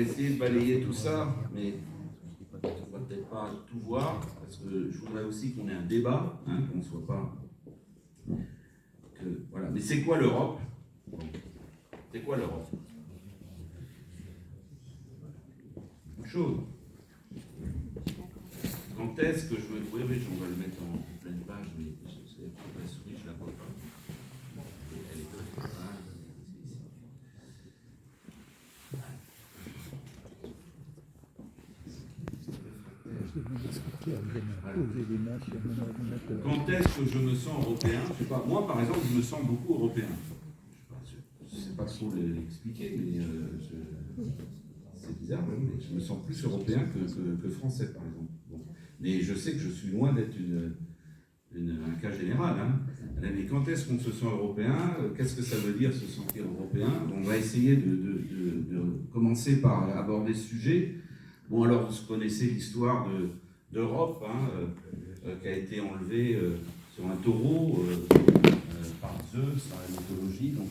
vais essayer de balayer tout ça, mais on ne va peut-être pas tout voir, parce que je voudrais aussi qu'on ait un débat, hein, qu'on ne soit pas... Voilà. Mais c'est quoi l'Europe? C'est quoi l'Europe? Une chose. Quand est-ce que je veux... Oui, on va le mettre en pleine page, mais la souris, je ne la vois pas. Elle est là. Quand est-ce que je me sens européen? Je sais pas. Moi, par exemple, je me sens beaucoup européen. Je ne sais pas trop l'expliquer, mais c'est bizarre, mais je me sens plus européen que français, par exemple. Bon. Mais je sais que je suis loin d'être un cas général. Hein. Mais quand est-ce qu'on se sent européen? Qu'est-ce que ça veut dire se sentir européen? On va essayer de commencer par aborder ce sujet. Bon, alors, vous connaissez l'histoire d'Europe, hein, qui a été enlevée sur un taureau par Zeus dans la mythologie. Donc,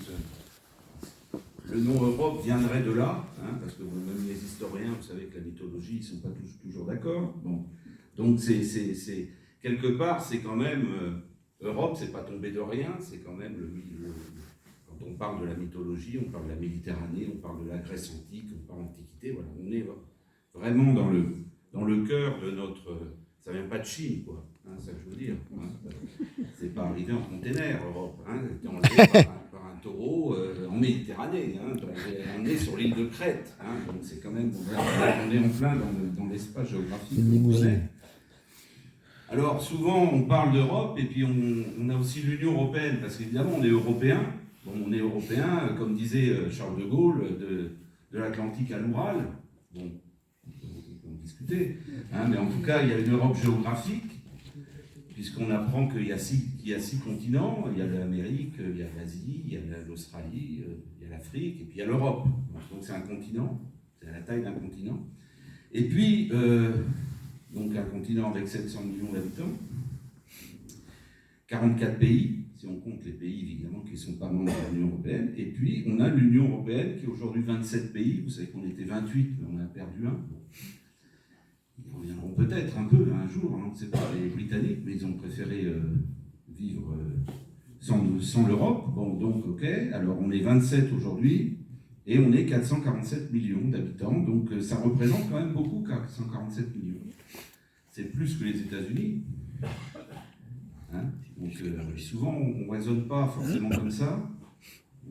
le nom Europe viendrait de là, hein, parce que même les historiens, vous savez que la mythologie, ils ne sont pas toujours d'accord. Bon. Donc, quelque part, c'est quand même... Europe, c'est pas tombé de rien, c'est quand même quand on parle de la mythologie, on parle de la Méditerranée, on parle de la Grèce antique, on parle de l'Antiquité, voilà, on est vraiment dans le cœur de notre... Ça vient pas de Chine, quoi, hein, c'est ça que je veux dire. Hein. C'est pas arrivé en container, Europe, hein, c'est enlevé par un taureau en Méditerranée, hein, on est sur l'île de Crète, hein, donc c'est quand même... On est en plein dans l'espace géographique. Alors, souvent, on parle d'Europe, et puis on a aussi l'Union européenne, parce qu'évidemment, on est européen. Bon, on est européen, comme disait Charles de Gaulle, de l'Atlantique à l'Oural. Bon, on peut discuter. Hein, mais en tout cas, il y a une Europe géographique, puisqu'on apprend qu'il y a 6 continents. Il y a l'Amérique, il y a l'Asie, il y a l'Australie, il y a l'Afrique, et puis il y a l'Europe. Donc, c'est un continent, c'est à la taille d'un continent. Et puis... donc un continent avec 700 millions d'habitants, 44 pays, si on compte les pays évidemment qui ne sont pas membres de l'Union européenne, et puis on a l'Union européenne qui est aujourd'hui 27 pays, vous savez qu'on était 28, mais on a perdu un. Bon. Ils reviendront peut-être un peu un jour, hein, c'est pas les Britanniques, mais ils ont préféré vivre sans l'Europe. Bon, donc ok, alors on est 27 aujourd'hui, et on est 447 millions d'habitants, donc ça représente quand même beaucoup, 447 millions. C'est plus que les États-Unis. Hein, donc souvent, on ne raisonne pas forcément comme ça.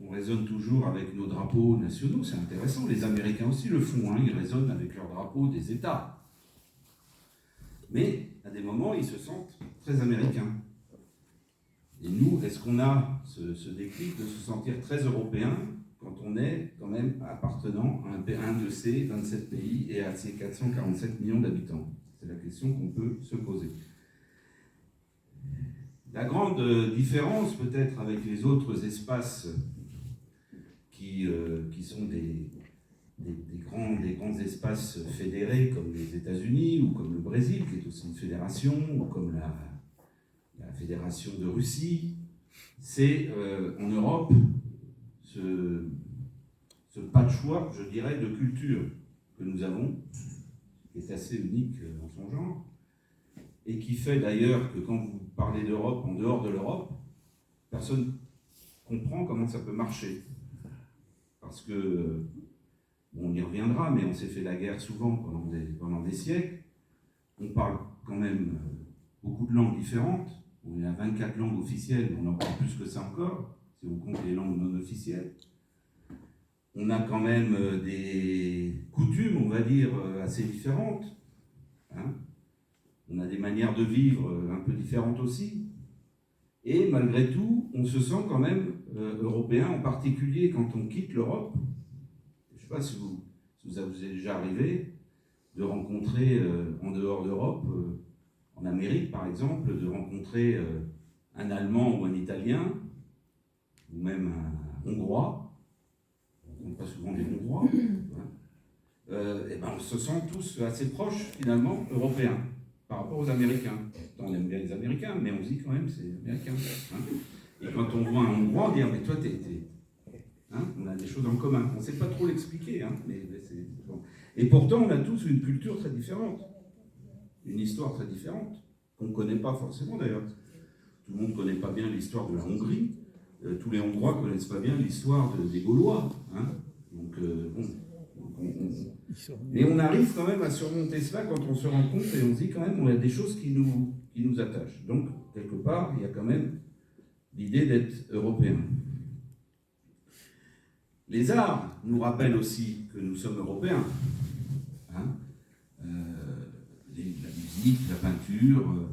On raisonne toujours avec nos drapeaux nationaux. C'est intéressant. Les Américains aussi le font. Hein, ils raisonnent avec leurs drapeaux des États. Mais à des moments, ils se sentent très américains. Et nous, est-ce qu'on a ce déclic de se sentir très européen quand on est quand même appartenant à un de ces 27 pays et à ces 447 millions d'habitants? C'est la question qu'on peut se poser. La grande différence peut-être avec les autres espaces qui sont des grands espaces fédérés comme les États-Unis ou comme le Brésil, qui est aussi une fédération, ou comme la Fédération de Russie, c'est en Europe ce patchwork, je dirais, de culture que nous avons, qui est assez unique dans son genre, et qui fait d'ailleurs que quand vous parlez d'Europe en dehors de l'Europe, personne ne comprend comment ça peut marcher. Parce que, bon, on y reviendra, mais on s'est fait la guerre souvent pendant des siècles. On parle quand même beaucoup de langues différentes. On a 24 langues officielles, mais on en parle plus que ça encore, si on compte les langues non officielles. On a quand même des coutumes, on va dire, assez différentes. Hein. On a des manières de vivre un peu différentes aussi. Et malgré tout, on se sent quand même européen, en particulier quand on quitte l'Europe. Je ne sais pas si vous est déjà arrivé de rencontrer en dehors d'Europe, en Amérique par exemple, de rencontrer un Allemand ou un Italien, ou même un Hongrois. On ne compte pas souvent les Hongrois. Et ben on se sent tous assez proches finalement européens par rapport aux Américains. On aime bien les Américains, mais on se dit quand même c'est américain. Hein. Et quand on voit un Hongrois, on dit ah, mais toi t'es. Hein, on a des choses en commun. On ne sait pas trop l'expliquer, hein, mais c'est bon. Et pourtant, on a tous une culture très différente, une histoire très différente, qu'on ne connaît pas forcément d'ailleurs. Tout le monde ne connaît pas bien l'histoire de la Hongrie, tous les Hongrois ne connaissent pas bien l'histoire des Gaulois. Hein. Donc, mais on arrive quand même à surmonter cela quand on se rend compte et on se dit quand même on a des choses qui nous attachent. Donc, quelque part, il y a quand même l'idée d'être européen. Les arts nous rappellent aussi que nous sommes européens. Hein, la musique, la peinture,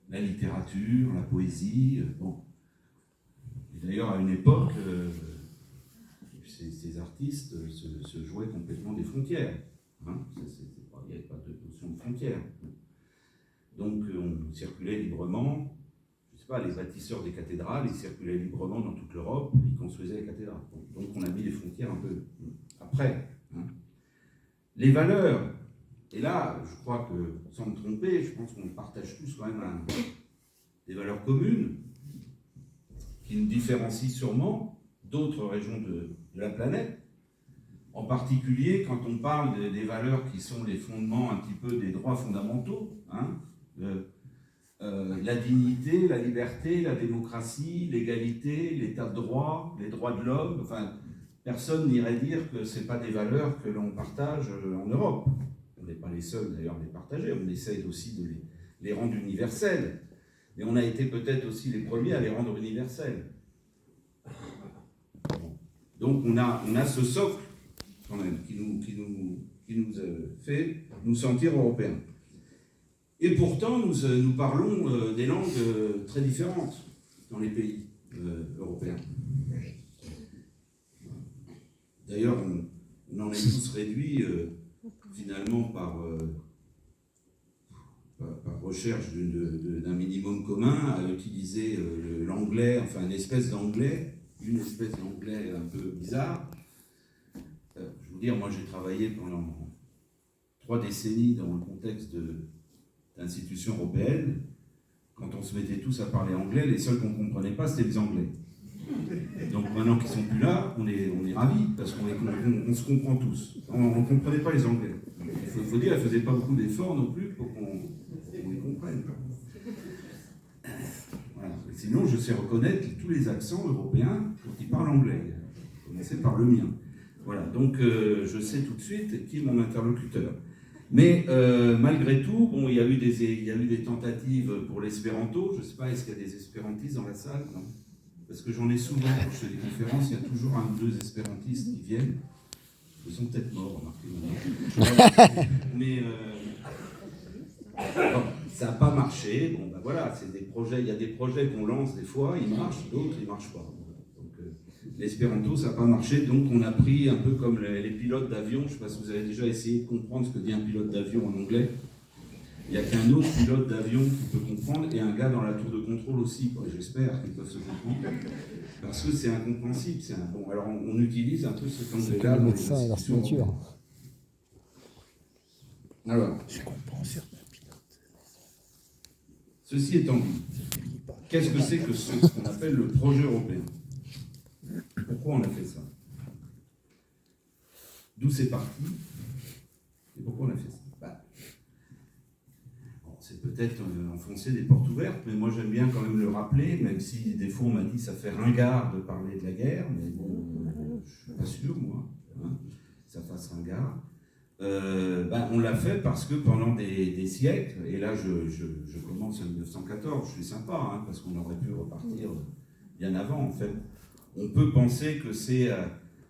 la littérature, la poésie. Bon. Et d'ailleurs, à une époque, ces artistes se jouaient complètement des frontières. Hein, il n'y avait pas de notion de frontières. Donc, on circulait librement. Les bâtisseurs des cathédrales, ils circulaient librement dans toute l'Europe, ils construisaient les cathédrales. Donc on a mis les frontières un peu après. Hein. Les valeurs, et là, je crois que, sans me tromper, je pense qu'on partage tous quand même des valeurs communes qui nous différencient sûrement d'autres régions de la planète. En particulier, quand on parle des valeurs qui sont les fondements un petit peu des droits fondamentaux, hein, la dignité, la liberté, la démocratie, l'égalité, l'état de droit, les droits de l'homme. Enfin, personne n'irait dire que ce n'est pas des valeurs que l'on partage en Europe. On n'est pas les seuls d'ailleurs à les partager, on essaye aussi de les rendre universelles. Mais on a été peut-être aussi les premiers à les rendre universelles. Donc on a ce socle quand même qui nous fait nous sentir européens. Et pourtant, nous parlons des langues très différentes dans les pays européens. D'ailleurs, on en est tous réduits finalement par recherche d'un minimum commun à utiliser l'anglais, enfin une espèce d'anglais un peu bizarre. Je veux vous dire, moi j'ai travaillé pendant 3 décennies dans le contexte d'institutions européennes. Quand on se mettait tous à parler anglais, les seuls qu'on ne comprenait pas, c'était les Anglais. Donc maintenant qu'ils ne sont plus là, on est ravis, parce qu'on se comprend tous. On ne comprenait pas les Anglais. Il faut dire, ils ne faisaient pas beaucoup d'efforts non plus pour qu'on les comprenne. Voilà. Sinon, je sais reconnaître tous les accents européens quand ils parlent anglais. Commencer par le mien. Voilà, donc je sais tout de suite qui est mon interlocuteur. Mais malgré tout, bon, il y a eu des tentatives pour l'espéranto. Je ne sais pas, est-ce qu'il y a des espérantistes dans la salle? Non. Parce que j'en ai souvent, quand je fais des conférences, il y a toujours 1 ou 2 espérantistes qui viennent. Ils sont peut-être morts, remarquez. Mais bon, ça n'a pas marché. Bon, ben voilà, c'est des projets. Il y a des projets qu'on lance des fois, ils marchent, d'autres ils ne marchent pas. Donc l'espéranto, ça n'a pas marché. Donc on a pris un peu comme les pilotes d'avion. Je ne sais pas si vous avez déjà essayé de comprendre ce que dit un pilote d'avion en anglais. Il n'y a qu'un autre pilote d'avion qui peut comprendre et un gars dans la tour de contrôle aussi. J'espère qu'ils peuvent se comprendre. Parce que c'est incompréhensible. Bon, alors on utilise un peu ce anglais-là dans les médecins et leur signature. Alors, je comprends certains pilotes. Ceci étant dit, qu'est-ce que c'est que ce qu'on appelle le projet européen? Pourquoi on a fait ça? D'où c'est parti? Et pourquoi on a fait ça? C'est peut-être enfoncer des portes ouvertes, mais moi j'aime bien quand même le rappeler, même si des fois on m'a dit ça fait ringard de parler de la guerre, mais bon, je suis pas sûr, moi, hein, que ça fasse ringard. On l'a fait parce que pendant des siècles, et là je commence en 1914, je suis sympa, hein, parce qu'on aurait pu repartir bien avant en fait. On peut penser que c'est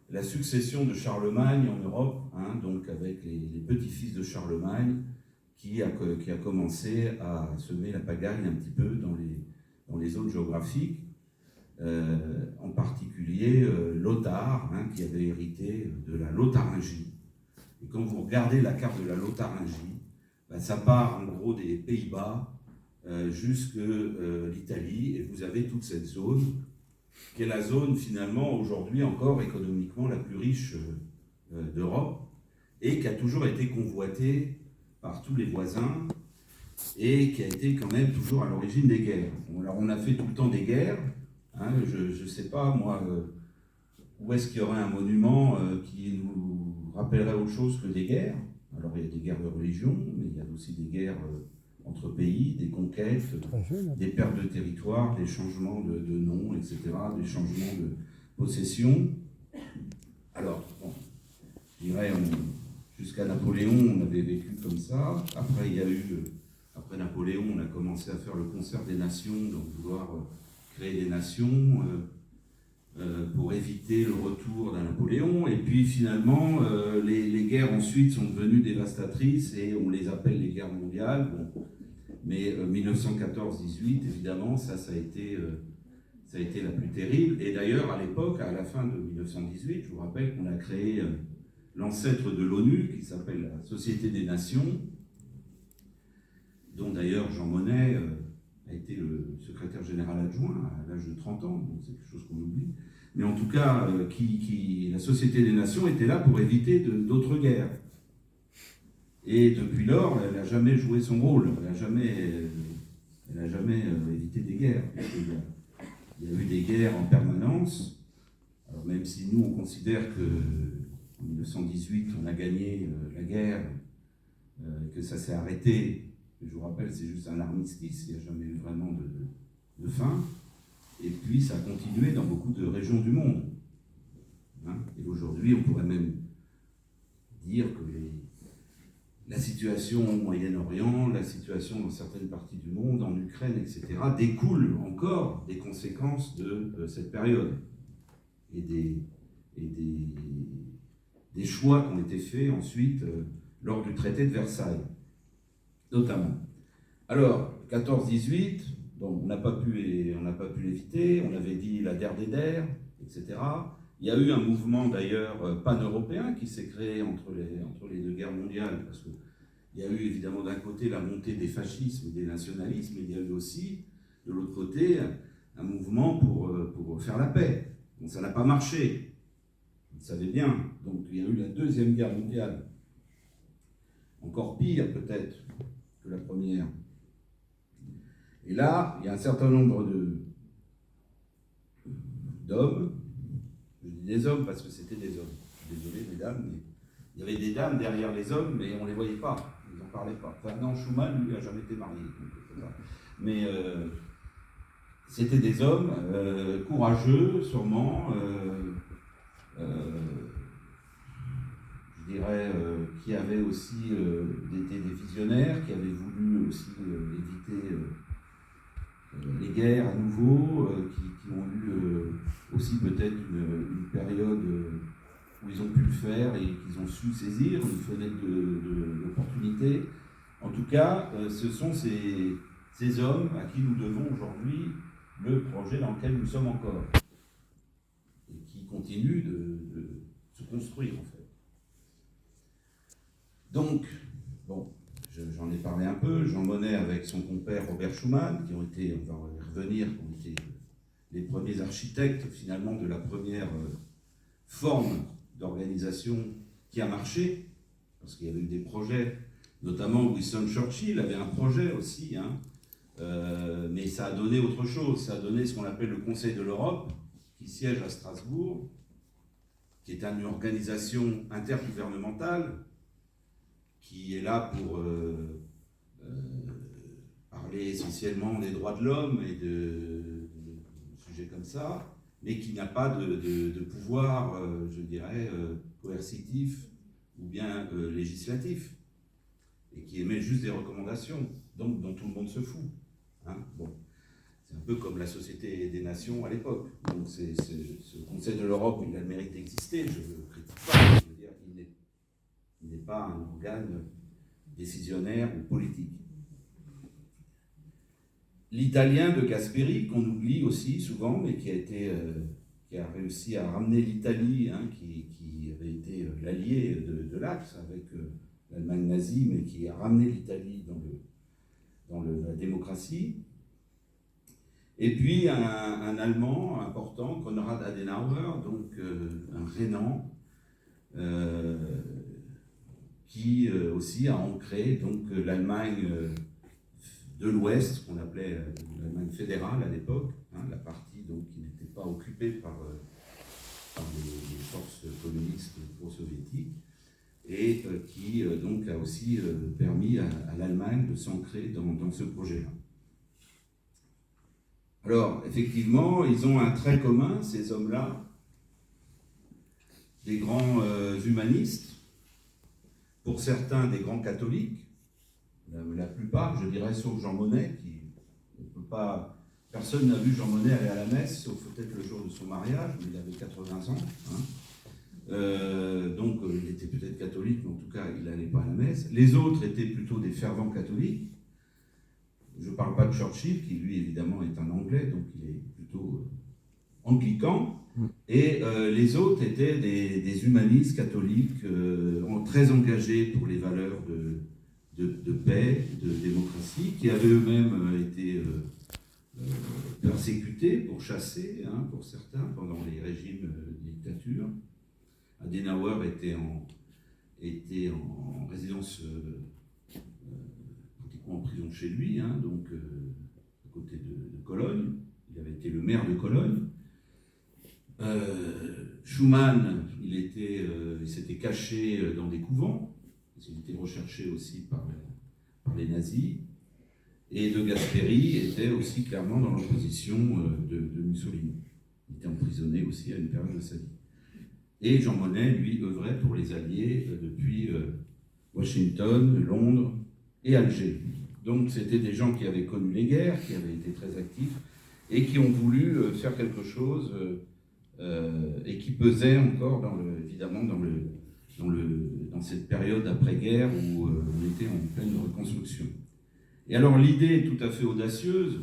la succession de Charlemagne en Europe, hein, donc avec les petits-fils de Charlemagne, qui a commencé à semer la pagaille un petit peu dans les zones géographiques, en particulier Lothar, hein, qui avait hérité de la Lotharingie. Et quand vous regardez la carte de la Lotharingie, ça part en gros des Pays-Bas jusque l'Italie, et vous avez toute cette zone, qui est la zone finalement aujourd'hui encore économiquement la plus riche d'Europe, et qui a toujours été convoitée par tous les voisins, et qui a été quand même toujours à l'origine des guerres. Alors on a fait tout le temps des guerres, hein, je ne sais pas, moi, où est-ce qu'il y aurait un monument qui nous rappellerait autre chose que des guerres. Alors il y a des guerres de religion, mais il y a aussi des guerres entre pays, des conquêtes, des pertes de territoire, des changements de nom, etc., des changements de possession. Alors, bon, je dirais, jusqu'à Napoléon, on avait vécu comme ça. Après, il y a eu, après Napoléon, on a commencé à faire le concert des nations, donc vouloir créer des nations pour éviter le retour d'un Napoléon. Et puis finalement, les guerres ensuite sont devenues dévastatrices et on les appelle les guerres mondiales. Bon. Mais 1914-18, évidemment, ça a été la plus terrible. Et d'ailleurs, à l'époque, à la fin de 1918, je vous rappelle qu'on a créé l'ancêtre de l'ONU, qui s'appelle la Société des Nations, dont d'ailleurs Jean Monnet a été le secrétaire général adjoint à l'âge de 30 ans, donc c'est quelque chose qu'on oublie. Mais en tout cas, la Société des Nations était là pour éviter d'autres guerres. Et depuis lors, elle n'a jamais joué son rôle, elle n'a jamais évité des guerres. Il y a eu des guerres en permanence. Alors même si nous, on considère qu'en 1918, on a gagné la guerre, que ça s'est arrêté, je vous rappelle, c'est juste un armistice, il n'y a jamais eu vraiment de fin. Et puis, ça a continué dans beaucoup de régions du monde. Hein, et aujourd'hui, on pourrait même dire que la situation au Moyen-Orient, la situation dans certaines parties du monde, en Ukraine, etc., découle encore des conséquences de cette période et des choix qui ont été faits ensuite lors du traité de Versailles, notamment. Alors, 14-18, donc on n'a pas pu l'éviter, on avait dit la der des der, etc. Il y a eu un mouvement d'ailleurs pan-européen qui s'est créé entre les deux guerres mondiales, parce qu'il y a eu évidemment d'un côté la montée des fascismes et des nationalismes, mais il y a eu aussi de l'autre côté un mouvement pour faire la paix. Donc ça n'a pas marché, vous le savez bien. Donc il y a eu la Deuxième Guerre mondiale, encore pire peut-être que la première. Et là, il y a un certain nombre d'hommes. Je dis des hommes parce que c'était des hommes. Je suis désolé, mesdames, mais il y avait des dames derrière les hommes, mais on ne les voyait pas, ils n'en parlaient pas. Enfin, non, Schumann, lui, n'a jamais été marié. Donc, mais c'était des hommes courageux, sûrement, je dirais, qui avaient aussi été des visionnaires, qui avaient voulu aussi éviter les guerres à nouveau, qui ont eu aussi peut-être une période où ils ont pu le faire et qu'ils ont su saisir une fenêtre d'opportunité. En tout cas, ce sont ces hommes à qui nous devons aujourd'hui le projet dans lequel nous sommes encore et qui continuent de se construire en fait. Donc, bon, j'en ai parlé un peu, Jean Monnet avec son compère Robert Schuman, qui ont été, on va y revenir, qui ont été les premiers architectes finalement de la première forme d'organisation qui a marché, parce qu'il y avait eu des projets, notamment Winston Churchill avait un projet aussi, hein, mais ça a donné autre chose, ça a donné ce qu'on appelle le Conseil de l'Europe, qui siège à Strasbourg, qui est une organisation intergouvernementale, qui est là pour parler essentiellement des droits de l'homme et de sujets comme ça, mais qui n'a pas de pouvoir, je dirais, coercitif ou bien législatif, et qui émet juste des recommandations, donc dont tout le monde se fout. Hein, bon. C'est un peu comme la Société des Nations à l'époque. Donc ce Conseil de l'Europe, il a le mérite d'exister, je ne le critique pas, je veux dire, il n'est pas un organe décisionnaire ou politique. L'italien de Gasperi, qu'on oublie aussi souvent, mais qui a réussi à ramener l'Italie, hein, qui avait été l'allié de l'Axe avec l'Allemagne nazie, mais qui a ramené l'Italie dans la démocratie. Et puis un Allemand important, Konrad Adenauer, donc un Rhénan, qui aussi a ancré donc l'Allemagne de l'Ouest, qu'on appelait l'Allemagne fédérale à l'époque, hein, la partie donc, qui n'était pas occupée par par les forces communistes pro-soviétiques, et qui donc a aussi permis à l'Allemagne de s'ancrer dans ce projet-là. Alors, effectivement, ils ont un trait commun, ces hommes-là, des grands humanistes, pour certains des grands catholiques, la plupart, je dirais, sauf Jean Monnet, qui ne peut pas... Personne n'a vu Jean Monnet aller à la messe, sauf peut-être le jour de son mariage, mais il avait 80 ans. Donc il était peut-être catholique, mais en tout cas il n'allait pas à la messe. Les autres étaient plutôt des fervents catholiques. Je ne parle pas de Churchill, qui lui évidemment est un Anglais, donc il est plutôt anglican. Et les autres étaient des humanistes catholiques très engagés pour les valeurs de paix, de démocratie, qui avaient eux-mêmes été persécutés, pourchassés, pour certains, pendant les régimes de dictature. Adenauer était en résidence, pratiquement en prison chez lui, donc à côté de Cologne. Il avait été le maire de Cologne. Schuman, il s'était caché dans des couvents. Il était recherché aussi par les nazis. Et De Gasperi était aussi clairement dans l'opposition de Mussolini. Il était emprisonné aussi à une période de sa vie. Et Jean Monnet, lui, œuvrait pour les Alliés depuis Washington, Londres et Alger. Donc c'était des gens qui avaient connu les guerres, qui avaient été très actifs, et qui ont voulu faire quelque chose, et qui pesaient encore, évidemment, dans cette période après-guerre où on était en pleine reconstruction. Et alors l'idée est tout à fait audacieuse,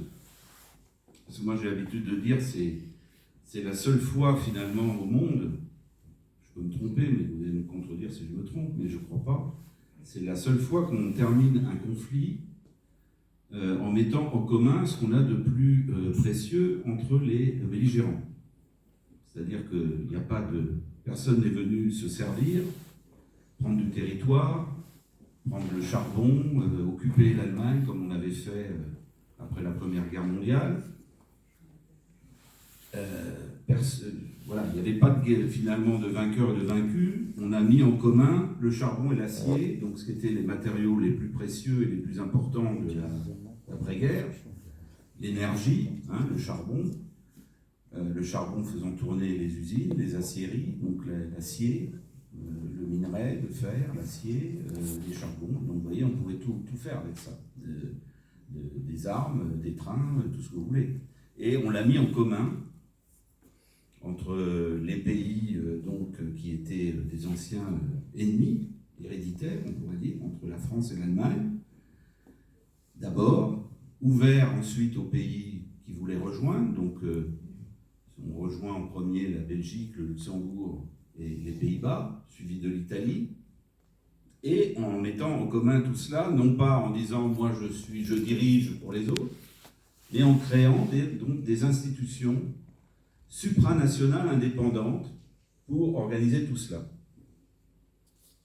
parce que moi j'ai l'habitude de dire c'est la seule fois finalement au monde, je peux me tromper, mais vous allez me contredire si je me trompe, mais je ne crois pas, c'est la seule fois qu'on termine un conflit en mettant en commun ce qu'on a de plus précieux entre les belligérants. C'est-à-dire qu'il n'y a pas de... Personne n'est venu se servir, prendre du territoire, prendre le charbon, occuper l'Allemagne comme on avait fait après la Première Guerre mondiale. Voilà, il n'y avait pas finalement de vainqueurs et de vaincus. On a mis en commun le charbon et l'acier, donc ce qui étaient les matériaux les plus précieux et les plus importants de l'après-guerre. L'énergie, le charbon faisant tourner les usines, les aciéries, donc l'acier, le minerai, le fer, l'acier, les charbons. Donc vous voyez, on pouvait tout faire avec ça. Des armes, des trains, tout ce que vous voulez. Et on l'a mis en commun entre les pays qui étaient des anciens ennemis héréditaires, on pourrait dire, entre la France et l'Allemagne, d'abord, ouvert ensuite aux pays qui voulaient rejoindre, donc on rejoint en premier la Belgique, le Luxembourg et les Pays-Bas, suivi de l'Italie, et en mettant en commun tout cela, non pas en disant moi je dirige pour les autres, mais en créant donc des institutions supranationales indépendantes pour organiser tout cela.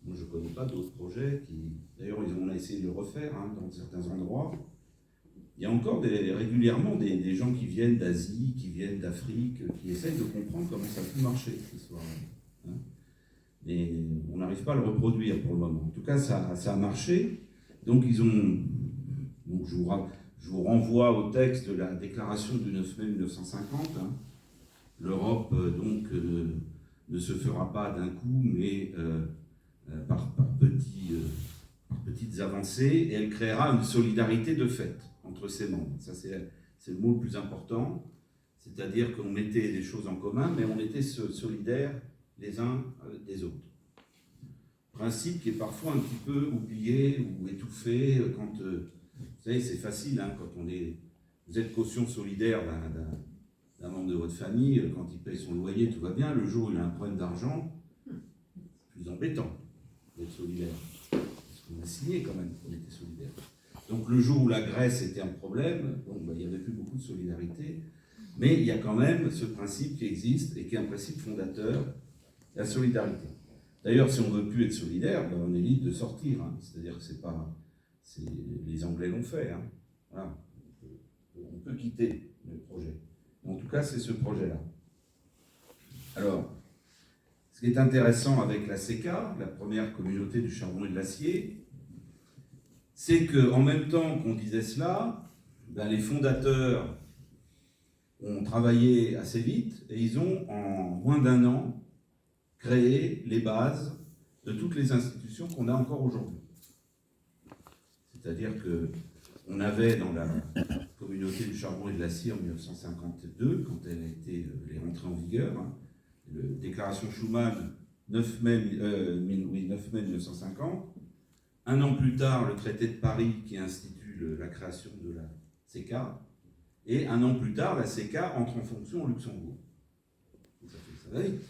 Moi, je ne connais pas d'autres projets qui... D'ailleurs, on a essayé de le refaire dans certains endroits. Il y a encore régulièrement des gens qui viennent d'Asie, qui viennent d'Afrique, qui essayent de comprendre comment ça peut marcher, cette histoire-là. Mais on n'arrive pas à le reproduire pour le moment. En tout cas, ça a marché. Donc, donc je vous renvoie au texte de la déclaration du 9 mai 1950. L'Europe, donc, ne se fera pas d'un coup, mais par petites avancées, et elle créera une solidarité de fait entre ses membres. Ça, c'est le mot le plus important. C'est-à-dire qu'on mettait des choses en commun, mais on était solidaires les uns des autres. Principe qui est parfois un petit peu oublié ou étouffé quand... vous savez, c'est facile, quand vous êtes caution solidaire d'un membre de votre famille, quand il paye son loyer, tout va bien. Le jour où il a un problème d'argent, c'est plus embêtant d'être solidaire. Parce qu'on a signé quand même qu'on était solidaire. Donc le jour où la Grèce était un problème, il n'y avait plus beaucoup de solidarité, mais il y a quand même ce principe qui existe et qui est un principe fondateur, la solidarité. D'ailleurs, si on ne veut plus être solidaire, on est libre de sortir. C'est-à-dire que les Anglais l'ont fait. Voilà. On peut quitter le projet. En tout cas, c'est ce projet-là. Alors, Ce qui est intéressant avec la CECA, la première communauté du charbon et de l'acier, c'est qu'en même temps qu'on disait cela, les fondateurs ont travaillé assez vite et ils ont, en moins d'1 an, créé les bases de toutes les institutions qu'on a encore aujourd'hui. C'est-à-dire qu'on avait dans la communauté du charbon et de l'acier en 1952, quand elle est rentrée en vigueur, la déclaration Schuman, 9 mai 1950, 1 an plus tard, le traité de Paris qui institue la création de la CECA, et 1 an plus tard, la CECA entre en fonction au Luxembourg. Ça va vite.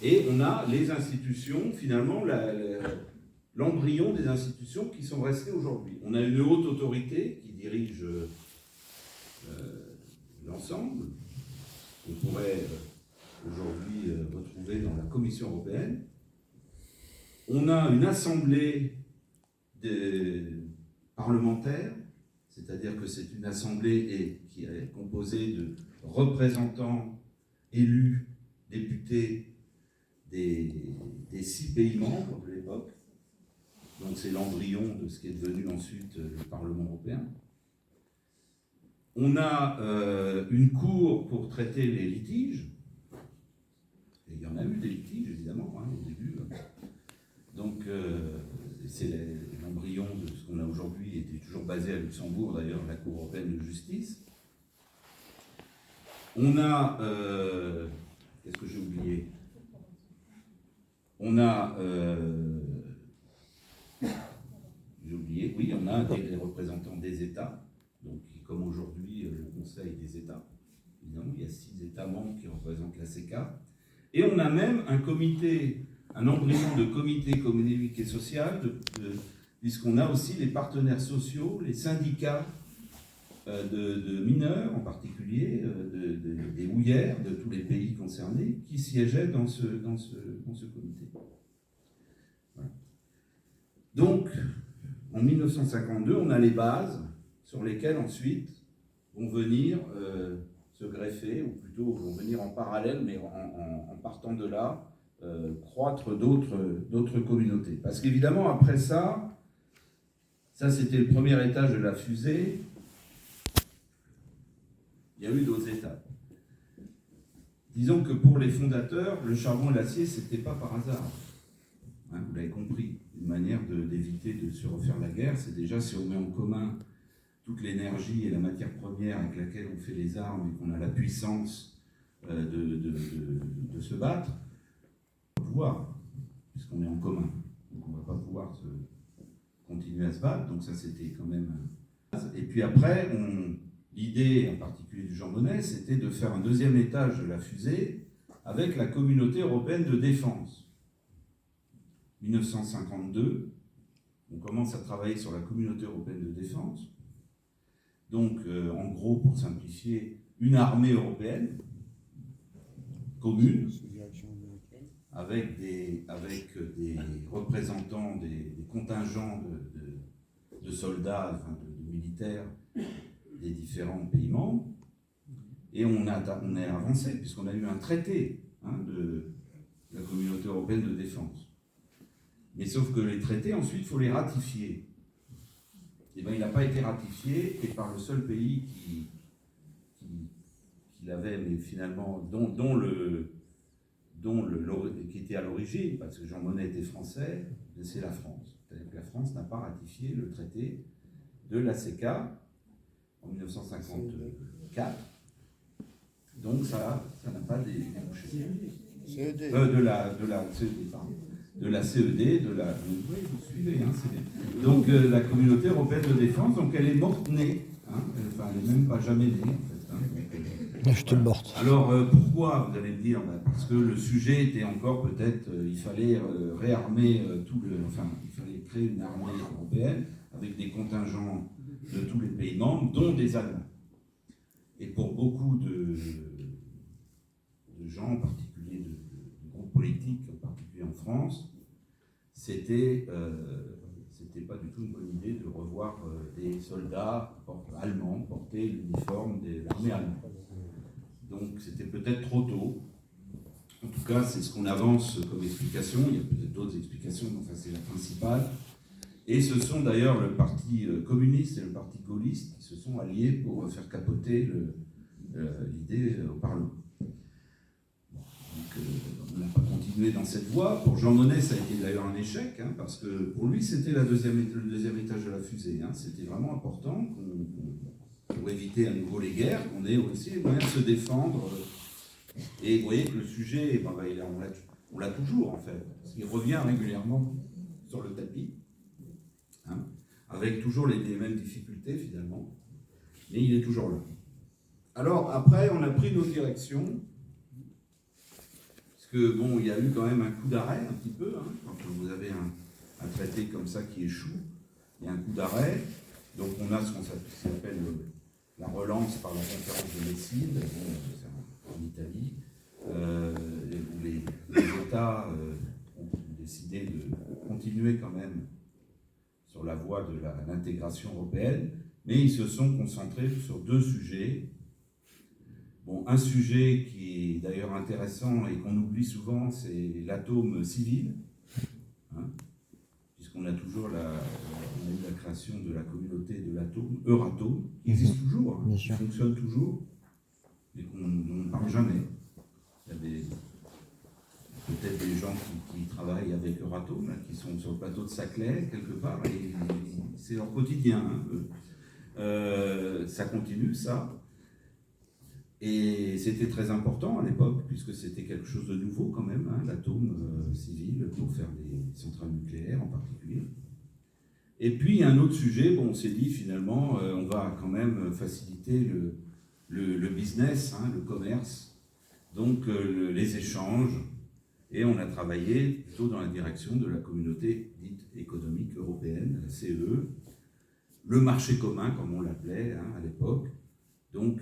Et on a les institutions, finalement, l'embryon des institutions qui sont restées aujourd'hui. On a une haute autorité qui dirige l'ensemble, qu'on pourrait aujourd'hui retrouver dans la Commission européenne. On a une assemblée parlementaire, c'est-à-dire que c'est une assemblée qui est composée de représentants élus, députés des 6 pays membres de l'époque. Donc c'est l'embryon de ce qui est devenu ensuite le Parlement européen. On a une cour pour traiter les litiges. Et il y en a eu des litiges, évidemment, au début. Donc c'est l'embryon de ce qu'on a aujourd'hui, était toujours basé à Luxembourg, d'ailleurs, la Cour européenne de justice. On a... qu'est-ce que j'ai oublié ? On a... j'ai oublié, oui, on a des représentants des États, donc comme aujourd'hui le Conseil des États. Évidemment, il y a 6 États membres qui représentent la CECA. Et on a même un comité, un embryon de comité économique et social, puisqu'on a aussi les partenaires sociaux, les syndicats de mineurs en particulier, des houillères de tous les pays concernés, qui siégeaient dans ce comité. Voilà. Donc, en 1952, on a les bases sur lesquelles ensuite vont venir se greffer, ou plutôt vont venir en parallèle, mais en partant de là, croître d'autres communautés. Parce qu'évidemment, après ça c'était le premier étage de la fusée, il y a eu d'autres étapes. Disons que pour les fondateurs, le charbon et l'acier, c'était pas par hasard. Vous l'avez compris, une manière d'éviter de se refaire la guerre, c'est déjà si on met en commun toute l'énergie et la matière première avec laquelle on fait les armes et qu'on a la puissance de se battre, on va pouvoir, puisqu'on est en commun. Donc on ne va pas pouvoir continuer à se battre, donc ça c'était quand même... Et puis après, l'idée en particulier du Jean Monnet, c'était de faire un deuxième étage de la fusée avec la communauté européenne de défense. 1952, on commence à travailler sur la communauté européenne de défense. Donc, en gros, pour simplifier, une armée européenne commune, avec des représentants des contingents de soldats, enfin de militaires des différents pays membres. Et on est avancé, puisqu'on a eu un traité de la communauté européenne de défense. Mais sauf que les traités, ensuite, il faut les ratifier. Et bien, il n'a pas été ratifié, et par le seul pays qui l'avait, mais finalement, qui était à l'origine, parce que Jean Monnet était français, c'est la France. C'est-à-dire que la France n'a pas ratifié le traité de la CECA en 1954. Donc ça n'a pas débouché. De la CED, oui, vous suivez, c'est bien. Donc la communauté européenne de défense, donc elle est morte-née, elle n'est même pas jamais née, en fait. Je te morte. Alors pourquoi, vous allez me dire, parce que le sujet était encore peut-être, il fallait réarmer il fallait créer une armée européenne avec des contingents de tous les pays membres, dont des Allemands. Et pour beaucoup de gens, en particulier de groupes politiques, en particulier en France, c'était pas du tout une bonne idée de revoir des soldats allemands porter l'uniforme de l'armée allemande. Donc c'était peut-être trop tôt. En tout cas, c'est ce qu'on avance comme explication. Il y a peut-être d'autres explications, mais enfin, c'est la principale. Et ce sont d'ailleurs le parti communiste et le parti gaulliste qui se sont alliés pour faire capoter l'idée au Parlement. Donc, on n'a pas continué dans cette voie. Pour Jean Monnet, ça a été d'ailleurs un échec, hein, parce que pour lui, c'était le deuxième étage de la fusée. Hein. C'était vraiment important pour éviter à nouveau les guerres, qu'on ait aussi les moyens de se défendre. Et vous voyez que le sujet, on l'a toujours en fait. Parce qu'il revient régulièrement sur le tapis, hein, avec toujours les mêmes difficultés finalement, mais il est toujours là. Alors après, on a pris nos directions. Que bon, il y a eu quand même un coup d'arrêt un petit peu, hein, quand vous avez un traité comme ça qui échoue, il y a un coup d'arrêt, donc on a ce qu'on appelle la relance par la conférence de Messine, bon, en Italie, où les États ont décidé de continuer quand même sur la voie de l'intégration européenne, mais ils se sont concentrés sur deux sujets. Bon, un sujet qui est d'ailleurs intéressant et qu'on oublie souvent, c'est l'atome civil, hein, puisqu'on a toujours eu la création de la communauté de l'atome, Euratom, qui existe toujours, hein, qui fonctionne toujours, mais qu'on ne parle jamais. Il y a peut-être des gens qui travaillent avec Euratom, là, qui sont sur le plateau de Saclay, quelque part, et c'est leur quotidien. Hein, ça continue, ça. Et c'était très important à l'époque, puisque c'était quelque chose de nouveau quand même, hein, l'atome civil, pour faire des centrales nucléaires en particulier. Et puis un autre sujet, bon, on s'est dit finalement, on va quand même faciliter le business, hein, le commerce, donc les échanges, et on a travaillé plutôt dans la direction de la communauté dite économique européenne, la CE, le marché commun, comme on l'appelait, hein, à l'époque. Donc,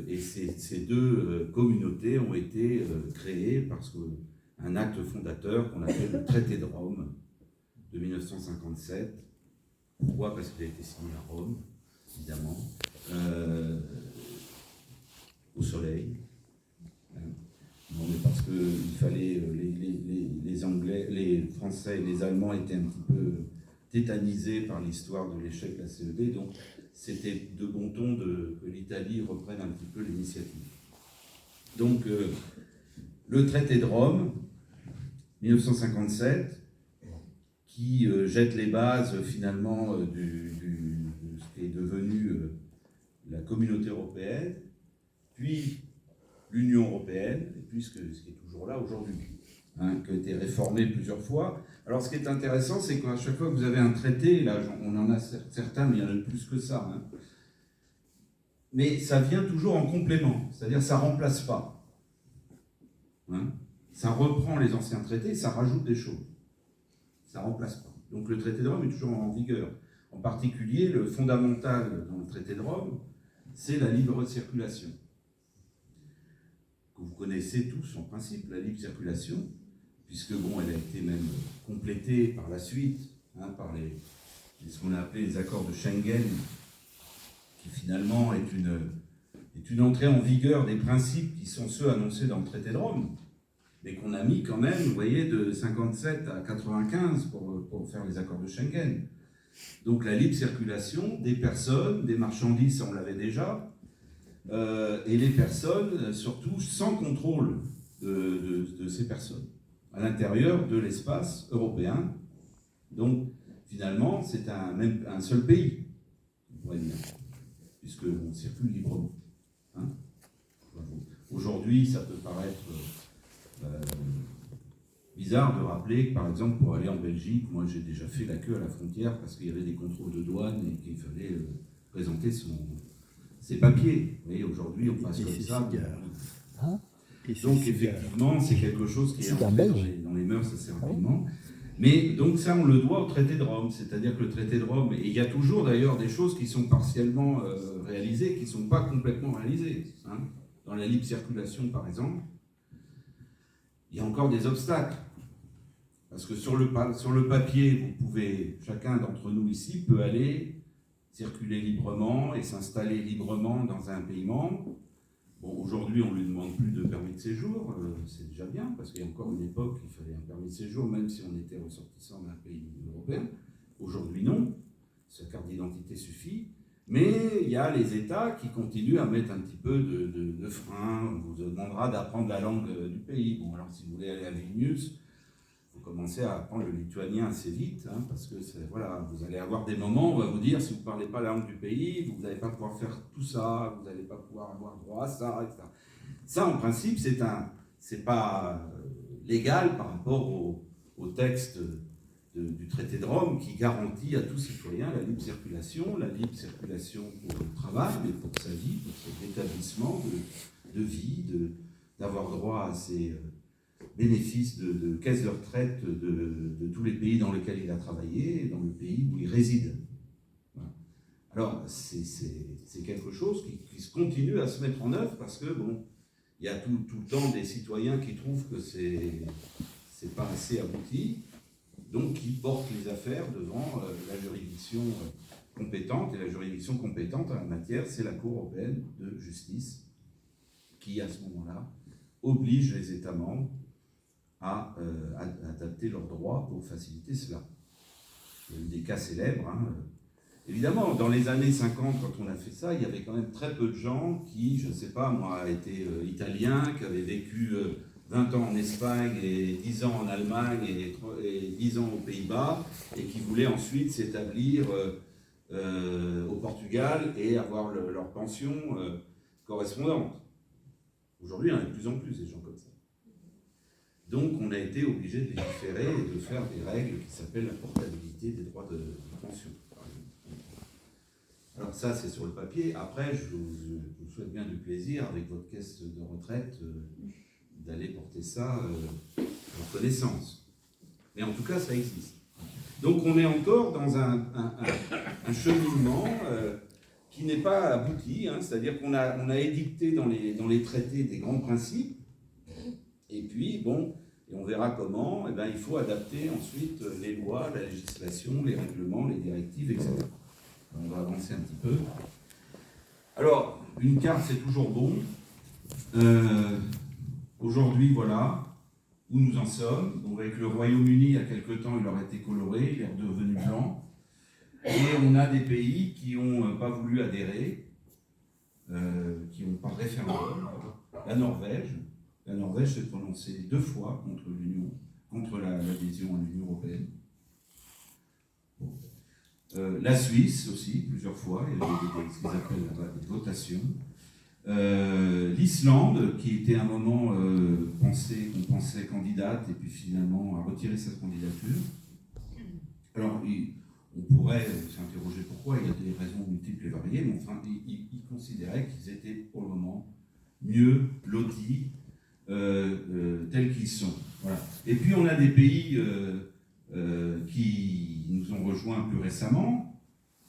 et ces deux communautés ont été créées parce qu'un acte fondateur qu'on appelle le traité de Rome de 1957. Pourquoi ? Parce qu'il a été signé à Rome, évidemment, au soleil. Non, mais parce qu'il fallait, les Anglais, les Français et les Allemands étaient un petit peu tétanisés par l'histoire de l'échec de la CED, donc c'était de bon ton que l'Italie reprenne un petit peu l'initiative. Donc, le traité de Rome, 1957, qui jette les bases finalement de ce qui est devenu la communauté européenne, puis l'Union européenne, et puis ce qui est toujours là aujourd'hui, hein, qui a été réformé plusieurs fois. Alors ce qui est intéressant, c'est qu'à chaque fois que vous avez un traité, là on en a certains, mais il y en a plus que ça, hein, mais ça vient toujours en complément, c'est-à-dire ça ne remplace pas. Hein, ça reprend les anciens traités, ça rajoute des choses. Ça ne remplace pas. Donc le traité de Rome est toujours en vigueur. En particulier, le fondamental dans le traité de Rome, c'est la libre circulation. Que vous connaissez tous en principe, la libre circulation, puisque bon, elle a été même complétée par la suite, hein, par ce qu'on a appelé les accords de Schengen, qui finalement est une entrée en vigueur des principes qui sont ceux annoncés dans le traité de Rome, mais qu'on a mis quand même, vous voyez, de 57 à 95 pour faire les accords de Schengen. Donc la libre circulation des personnes, des marchandises, ça on l'avait déjà, et les personnes, surtout sans contrôle de ces personnes, à l'intérieur de l'espace européen. Donc finalement, c'est un seul pays, on pourrait dire, puisqu'on circule librement. Hein, aujourd'hui, ça peut paraître bizarre de rappeler que, par exemple, pour aller en Belgique, moi j'ai déjà fait la queue à la frontière parce qu'il y avait des contrôles de douane et qu'il fallait présenter ses papiers. Vous voyez, aujourd'hui, on passe comme ça. Donc, effectivement, c'est quelque chose qui est entré dans les mœurs assez rapidement. Mais donc ça, on le doit au traité de Rome. C'est-à-dire que le traité de Rome, et il y a toujours d'ailleurs des choses qui sont partiellement réalisées, qui ne sont pas complètement réalisées. Hein. Dans la libre circulation, par exemple, il y a encore des obstacles. Parce que sur le papier, vous pouvez, chacun d'entre nous ici peut aller circuler librement et s'installer librement dans un pays membre. Bon, aujourd'hui, on ne lui demande plus de permis de séjour, c'est déjà bien, parce qu'il y a encore une époque, il fallait un permis de séjour, même si on était ressortissant d'un pays européen. Aujourd'hui, non. Sa carte d'identité suffit. Mais il y a les États qui continuent à mettre un petit peu de frein. On vous demandera d'apprendre la langue du pays. Bon, alors si vous voulez aller à Vilnius, il faut commencer à apprendre le lituanien assez vite, hein, parce que voilà, vous allez avoir des moments où on va vous dire, si vous ne parlez pas la langue du pays, vous n'allez pas pouvoir faire tout ça, vous n'allez pas pouvoir avoir droit à ça, etc. Ça, en principe, c'est pas légal par rapport au texte du traité de Rome qui garantit à tout citoyen la libre circulation pour le travail, mais pour sa vie, pour son établissement de vie, d'avoir droit à ses bénéfices de caisse de retraite de tous les pays dans lesquels il a travaillé et dans le pays où il réside. Voilà. Alors, c'est quelque chose qui se continue à se mettre en œuvre parce que, bon, il y a tout le temps des citoyens qui trouvent que c'est pas assez abouti, donc qui portent les affaires devant la juridiction compétente, et la juridiction compétente en la matière, c'est la Cour européenne de justice, qui à ce moment-là oblige les États membres à adapter leurs droits pour faciliter cela. Il y a eu des cas célèbres. Hein. Évidemment, dans les années 50, quand on a fait ça, il y avait quand même très peu de gens qui, je ne sais pas, moi, étaient italiens, qui avaient vécu 20 ans en Espagne et 10 ans en Allemagne et 10 ans aux Pays-Bas, et qui voulaient ensuite s'établir au Portugal et avoir leur pension correspondante. Aujourd'hui, il y en a de plus en plus des gens comme ça. Donc, on a été obligé de légiférer et de faire des règles qui s'appellent la portabilité des droits de pension. Alors ça, c'est sur le papier. Après, je vous souhaite bien du plaisir, avec votre caisse de retraite, d'aller porter ça en connaissance. Mais en tout cas, ça existe. Donc, on est encore dans un cheminement qui n'est pas abouti, hein, c'est-à-dire qu'on a édicté dans les traités des grands principes, et puis, bon, et on verra comment, il faut adapter ensuite les lois, la législation, les règlements, les directives, etc. On va avancer un petit peu. Alors, une carte, c'est toujours bon. Aujourd'hui, voilà où nous en sommes. Donc, avec le Royaume-Uni, il y a quelque temps, il aurait été coloré, il est redevenu blanc. Et on a des pays qui n'ont pas voulu adhérer, qui n'ont pas référendum. La Norvège s'est prononcée 2 fois contre l'adhésion à l'Union européenne. Bon. La Suisse aussi, plusieurs fois, il y a eu ce qu'ils appellent là-bas des votations. L'Islande, qui était à un moment qu'on pensait candidate, et puis finalement a retiré sa candidature. Alors, on pourrait s'interroger pourquoi, il y a des raisons multiples et variées, mais enfin, ils considéraient qu'ils étaient pour le moment mieux lotis tels qu'ils sont. Voilà. Et puis on a des pays qui nous ont rejoints plus récemment,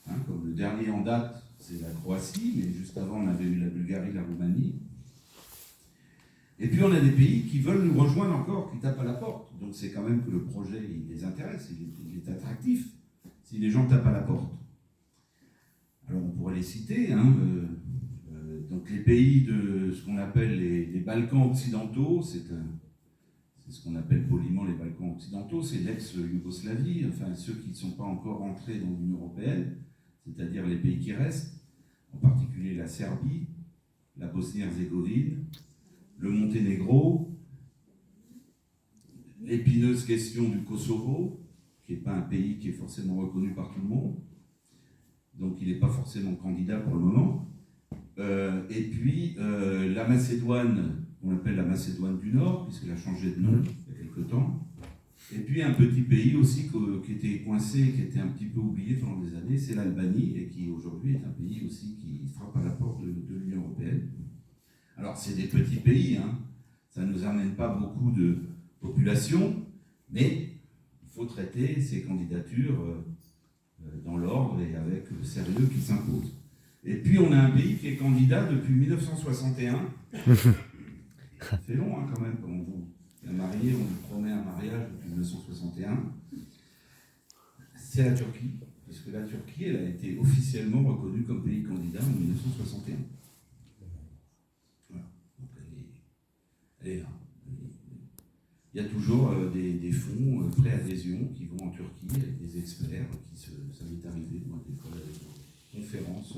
hein, comme le dernier en date, c'est la Croatie, mais juste avant on avait eu la Bulgarie, la Roumanie. Et puis on a des pays qui veulent nous rejoindre encore, qui tapent à la porte. Donc c'est quand même que le projet il les intéresse, il est attractif, si les gens tapent à la porte. Alors on pourrait les citer, hein, donc les pays de ce qu'on appelle les Balkans occidentaux, c'est ce qu'on appelle poliment les Balkans occidentaux, c'est l'ex-Yougoslavie, enfin ceux qui ne sont pas encore entrés dans l'Union européenne, c'est-à-dire les pays qui restent, en particulier la Serbie, la Bosnie-Herzégovine, le Monténégro, l'épineuse question du Kosovo, qui n'est pas un pays qui est forcément reconnu par tout le monde, donc il n'est pas forcément candidat pour le moment. Et puis la Macédoine, on l'appelle la Macédoine du Nord, puisqu'elle a changé de nom il y a quelque temps. Et puis un petit pays aussi qui était coincé, qui était un petit peu oublié pendant des années, c'est l'Albanie, et qui aujourd'hui est un pays aussi qui frappe à la porte de l'Union européenne. Alors c'est des petits pays, hein. Ça ne nous amène pas beaucoup de population, mais il faut traiter ces candidatures dans l'ordre et avec le sérieux qui s'impose. Et puis on a un pays qui est candidat depuis 1961. Ça fait long, hein, quand même, quand on vous est marié, on vous promet un mariage depuis 1961. C'est la Turquie, puisque la Turquie, elle a été officiellement reconnue comme pays candidat en 1961. Voilà. elle est là. Il y a toujours des fonds pré-adhésion qui vont en Turquie avec des experts ça m'est arrivé, moi, des fois, des conférences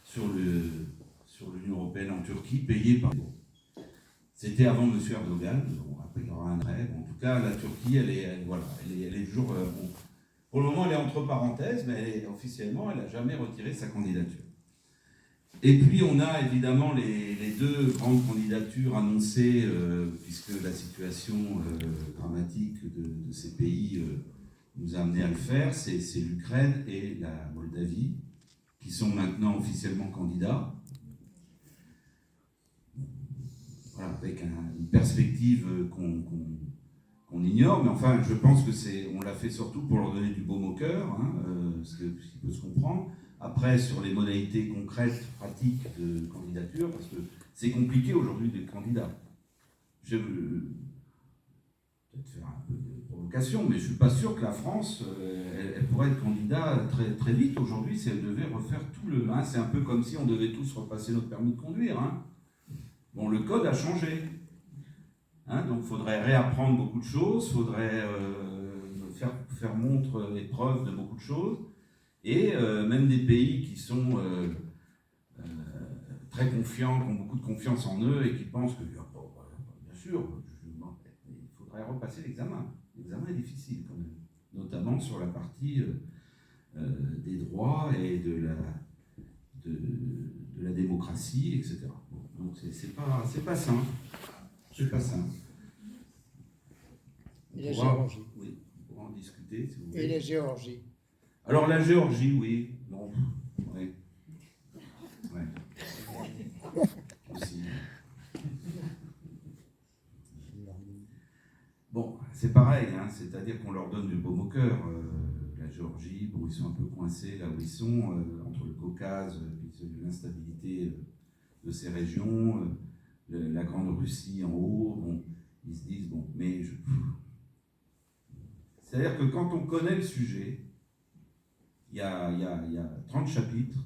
sur l'Union européenne en Turquie, payées par... C'était avant M. Erdogan, après il y aura un rêve. En tout cas, la Turquie, elle est toujours... pour le moment, elle est entre parenthèses, mais officiellement, elle n'a jamais retiré sa candidature. Et puis, on a évidemment les deux grandes candidatures annoncées, puisque la situation dramatique de ces pays nous a amené à le faire, c'est l'Ukraine et la Moldavie, qui sont maintenant officiellement candidats. Voilà, avec une perspective qu'on ignore, mais enfin, je pense que on l'a fait surtout pour leur donner du baume au cœur, ce qui peut se comprendre. Après, sur les modalités concrètes, pratiques de candidature, parce que c'est compliqué aujourd'hui d'être candidat. Je vais peut-être faire un peu de provocation, mais je ne suis pas sûr que la France, elle pourrait être candidat très, très vite aujourd'hui si elle devait refaire tout le... c'est un peu comme si on devait tous repasser notre permis de conduire. Bon, le code a changé. Donc il faudrait réapprendre beaucoup de choses, il faudrait faire montre et preuve de beaucoup de choses. Et même des pays qui sont très confiants, qui ont beaucoup de confiance en eux et qui pensent que, bien sûr, il faudrait repasser l'examen. L'examen est difficile quand même, notamment sur la partie des droits et de la démocratie, etc. Bon, donc c'est pas simple. C'est pas simple. Et la Géorgie. Oui, on pourra en discuter si vous voulez. Et la Géorgie. Alors la Géorgie, oui. Bon, ouais. Aussi. Bon, c'est pareil, c'est-à-dire qu'on leur donne du baume au cœur. La Géorgie, bon, ils sont un peu coincés là où ils sont, entre le Caucase, l'instabilité de ces régions, la Grande Russie en haut, bon, ils se disent, bon, mais c'est-à-dire que quand on connaît le sujet, il y a 30 chapitres,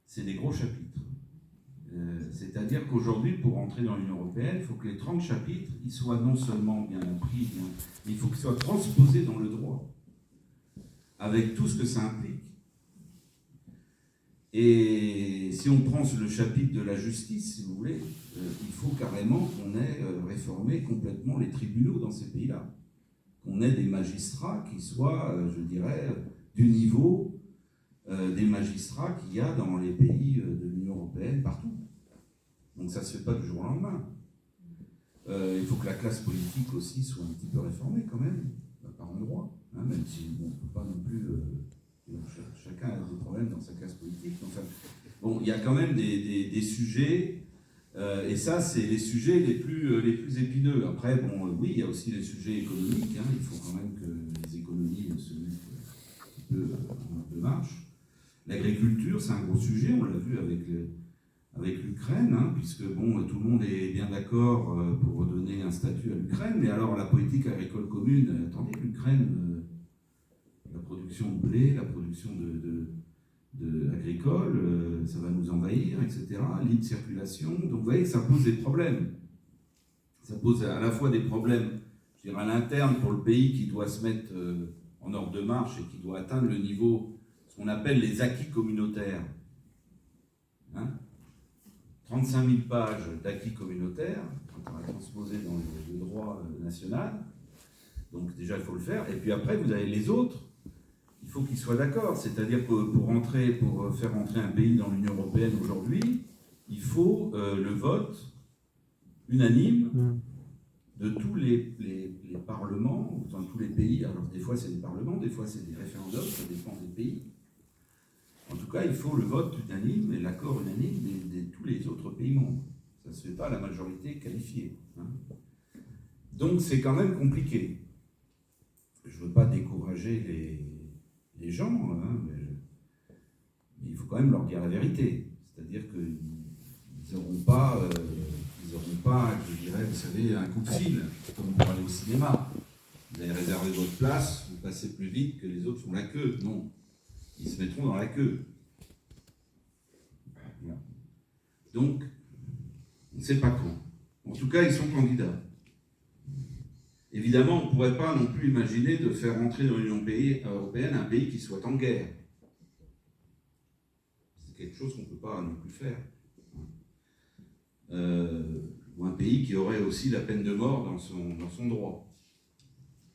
c'est des gros chapitres. C'est-à-dire qu'aujourd'hui, pour entrer dans l'Union européenne, il faut que les 30 chapitres, ils soient non seulement bien appris, mais il faut qu'ils soient transposés dans le droit, avec tout ce que ça implique. Et si on prend le chapitre de la justice, si vous voulez, il faut carrément qu'on ait réformé complètement les tribunaux dans ces pays-là. Qu'on ait des magistrats qui soient, je dirais, du niveau des magistrats qu'il y a dans les pays de l'Union européenne, partout. Donc ça ne se fait pas du jour au lendemain. Il faut que la classe politique aussi soit un petit peu réformée quand même, par endroit, même si on ne peut pas non plus... chacun a des problèmes dans sa classe politique. Enfin, bon, il y a quand même des sujets... et ça, c'est les sujets les plus épineux. Après, bon, oui, il y a aussi les sujets économiques. Il faut quand même que les économies se mettent un peu marche. L'agriculture, c'est un gros sujet. On l'a vu avec l'Ukraine, puisque bon, tout le monde est bien d'accord pour redonner un statut à l'Ukraine. Mais alors, la politique agricole commune, attendez, l'Ukraine, la production de blé, la production agricole, ça va nous envahir, etc. Libre circulation. Donc vous voyez que ça pose des problèmes. Ça pose à la fois des problèmes, je dirais, à l'interne pour le pays qui doit se mettre en ordre de marche et qui doit atteindre le niveau, ce qu'on appelle les acquis communautaires. 35 000 pages d'acquis communautaires, quand on a transposé dans le droit national. Donc déjà, il faut le faire. Et puis après, vous avez les autres. Il faut qu'ils soient d'accord. C'est-à-dire que pour faire entrer un pays dans l'Union européenne aujourd'hui, il faut le vote unanime de tous les parlements, dans tous les pays. Alors des fois c'est des parlements, des fois c'est des référendums, ça dépend des pays. En tout cas, il faut le vote unanime et l'accord unanime de tous les autres pays membres. Ça ne se fait pas à la majorité qualifiée. Donc c'est quand même compliqué. Je ne veux pas décourager les gens, mais il faut quand même leur dire la vérité. C'est-à-dire qu'ils n'auront pas, je dirais, vous savez, un coup de fil, comme pour aller au cinéma. Vous avez réservé votre place, vous passez plus vite que les autres font la queue. Non, ils se mettront dans la queue. Voilà. Donc, On ne sait pas quand. En tout cas, ils sont candidats. Évidemment, on ne pourrait pas non plus imaginer de faire entrer dans l'Union européenne un pays qui soit en guerre. C'est quelque chose qu'on ne peut pas non plus faire. Ou un pays qui aurait aussi la peine de mort dans son droit.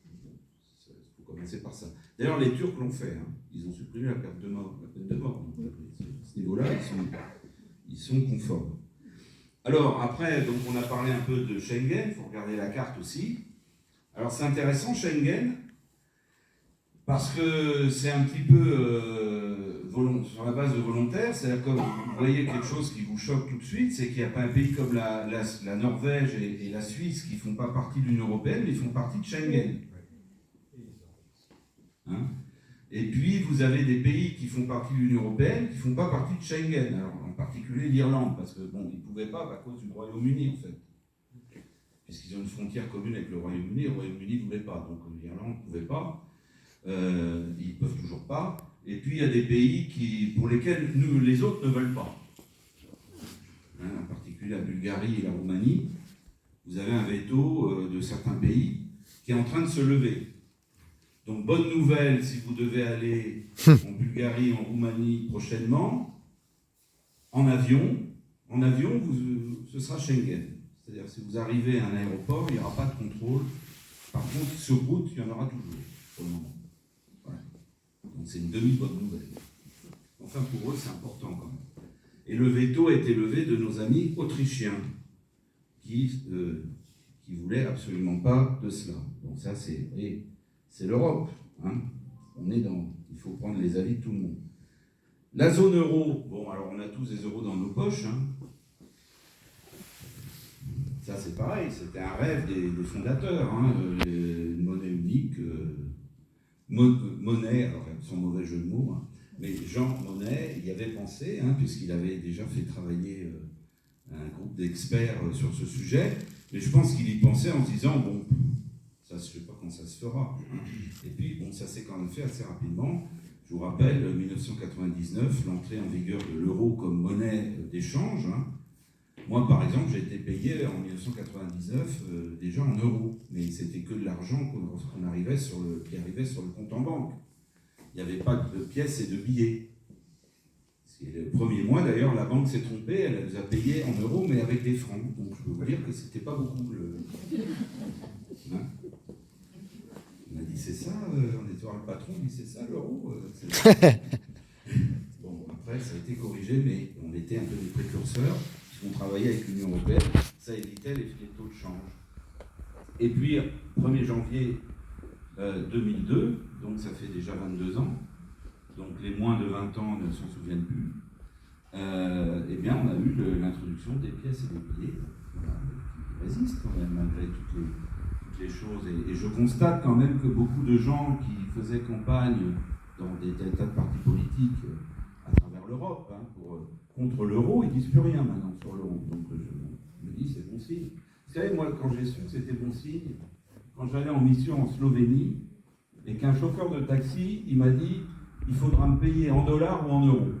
Il faut commencer par ça. D'ailleurs, les Turcs l'ont fait. Ils ont supprimé la peine de mort. Donc, à ce niveau-là, ils sont conformes. Alors, après, donc, on a parlé un peu de Schengen. Il faut regarder la carte aussi. Alors, c'est intéressant, Schengen, parce que c'est un petit peu sur la base de volontaire. C'est-à-dire que vous voyez quelque chose qui vous choque tout de suite, c'est qu'il n'y a pas un pays comme la Norvège et la Suisse qui ne font pas partie de l'Union européenne, mais ils font partie de Schengen. Et puis, vous avez des pays qui font partie de l'Union européenne qui ne font pas partie de Schengen. Alors, en particulier l'Irlande, parce que bon, ils ne pouvaient pas à cause du Royaume-Uni, en fait. Puisqu'ils ont une frontière commune avec le Royaume-Uni ne voulait pas. Donc, l'Irlande ne pouvait pas. Ils ne peuvent toujours pas. Et puis, il y a des pays pour lesquels les autres ne veulent pas. En particulier la Bulgarie et la Roumanie. Vous avez un veto de certains pays qui est en train de se lever. Donc, bonne nouvelle, si vous devez aller en Bulgarie, en Roumanie prochainement, en avion, ce sera Schengen. C'est-à-dire que si vous arrivez à un aéroport, il n'y aura pas de contrôle. Par contre, sur route, il y en aura toujours, pour le moment. Voilà. Donc, c'est une demi-bonne nouvelle. Enfin, pour eux, c'est important quand même. Et le veto a été levé de nos amis autrichiens qui voulaient absolument pas de cela. Donc, ça, c'est l'Europe. Il faut prendre les avis de tout le monde. La zone euro, bon, alors on a tous des euros dans nos poches. Ça, c'est pareil, c'était un rêve des fondateurs. Une monnaie unique, monnaie, alors sans mauvais jeu de mots, mais Jean Monnet y avait pensé, puisqu'il avait déjà fait travailler un groupe d'experts sur ce sujet. Mais je pense qu'il y pensait en se disant, bon, ça, je ne sais pas quand ça se fera. Et puis, bon, ça s'est quand même fait assez rapidement. Je vous rappelle, 1999, l'entrée en vigueur de l'euro comme monnaie d'échange. Moi, par exemple, j'ai été payé en 1999 déjà en euros. Mais c'était que de l'argent qui arrivait sur le compte en banque. Il n'y avait pas de pièces et de billets. Et le premier mois, d'ailleurs, la banque s'est trompée, elle nous a payé en euros, mais avec des francs. Donc, je peux vous dire que c'était pas beaucoup. On m'a dit, c'est ça, on était voir le patron, il dit, c'est ça l'euro Bon, après, ça a été corrigé, mais on était un peu des précurseurs, puisqu'on travaillait avec l'Union européenne, ça évitait les taux de change. Et puis, 1er janvier 2002, donc ça fait déjà 22 ans, donc les moins de 20 ans ne s'en souviennent plus, eh bien, on a eu l'introduction des pièces et des billets, qui résistent quand même, malgré toutes les choses. Et je constate quand même que beaucoup de gens qui faisaient campagne dans des tas de partis politiques à travers l'Europe, contre l'euro, ils disent plus rien maintenant sur l'euro. Donc je me dis, c'est bon signe. Vous savez, moi, quand j'ai su que c'était bon signe, quand j'allais en mission en Slovénie, et qu'un chauffeur de taxi, il m'a dit, il faudra me payer en dollars ou en euros.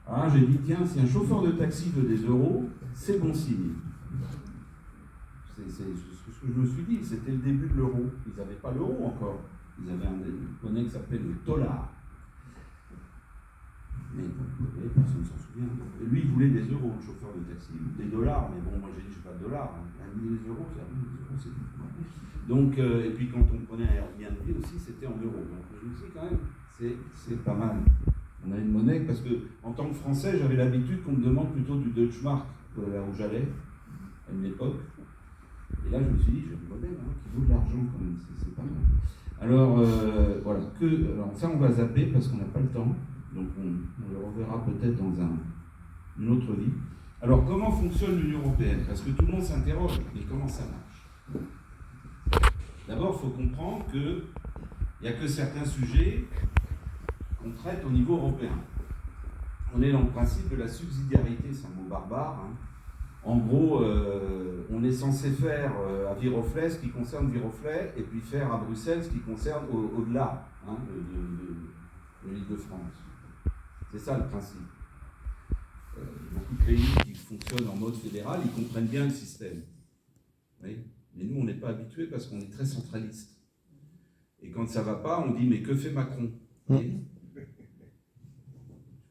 Alors j'ai dit, tiens, si un chauffeur de taxi veut des euros, c'est bon signe. C'est ce que je me suis dit, c'était le début de l'euro. Ils n'avaient pas l'euro encore. Ils avaient une monnaie qui s'appelait le dollar. Mais bon, personne ne s'en souvient. Et lui, il voulait des euros, le chauffeur de taxi. Des dollars, mais bon, moi j'ai dit, je n'ai pas de dollars. Les euros, c'est tout. Donc, et puis quand on prenait un Airbnb aussi, c'était en euros. Donc je me suis dit quand même, c'est pas mal. On a une monnaie, parce que en tant que Français, j'avais l'habitude qu'on me demande plutôt du Deutschmark, là où j'allais, à une époque. Et là, je me suis dit, j'ai une monnaie qui vaut de l'argent quand même, c'est pas mal. Alors, voilà, alors ça, on va zapper parce qu'on n'a pas le temps. Donc, on le reverra peut-être dans une autre vie. Alors, comment fonctionne l'Union européenne? Parce que tout le monde s'interroge, mais comment ça marche? D'abord, il faut comprendre qu'il n'y a que certains sujets qu'on traite au niveau européen. On est dans le principe de la subsidiarité, c'est un mot barbare. En gros, on est censé faire à Viroflay ce qui concerne Viroflay, et puis faire à Bruxelles ce qui concerne au-delà de l'Île-de-France. C'est ça le principe. Beaucoup de pays qui fonctionnent en mode fédéral, ils comprennent bien le système. Oui. Mais nous, on n'est pas habitués parce qu'on est très centraliste. Et quand ça ne va pas, on dit, mais que fait Macron? Je sais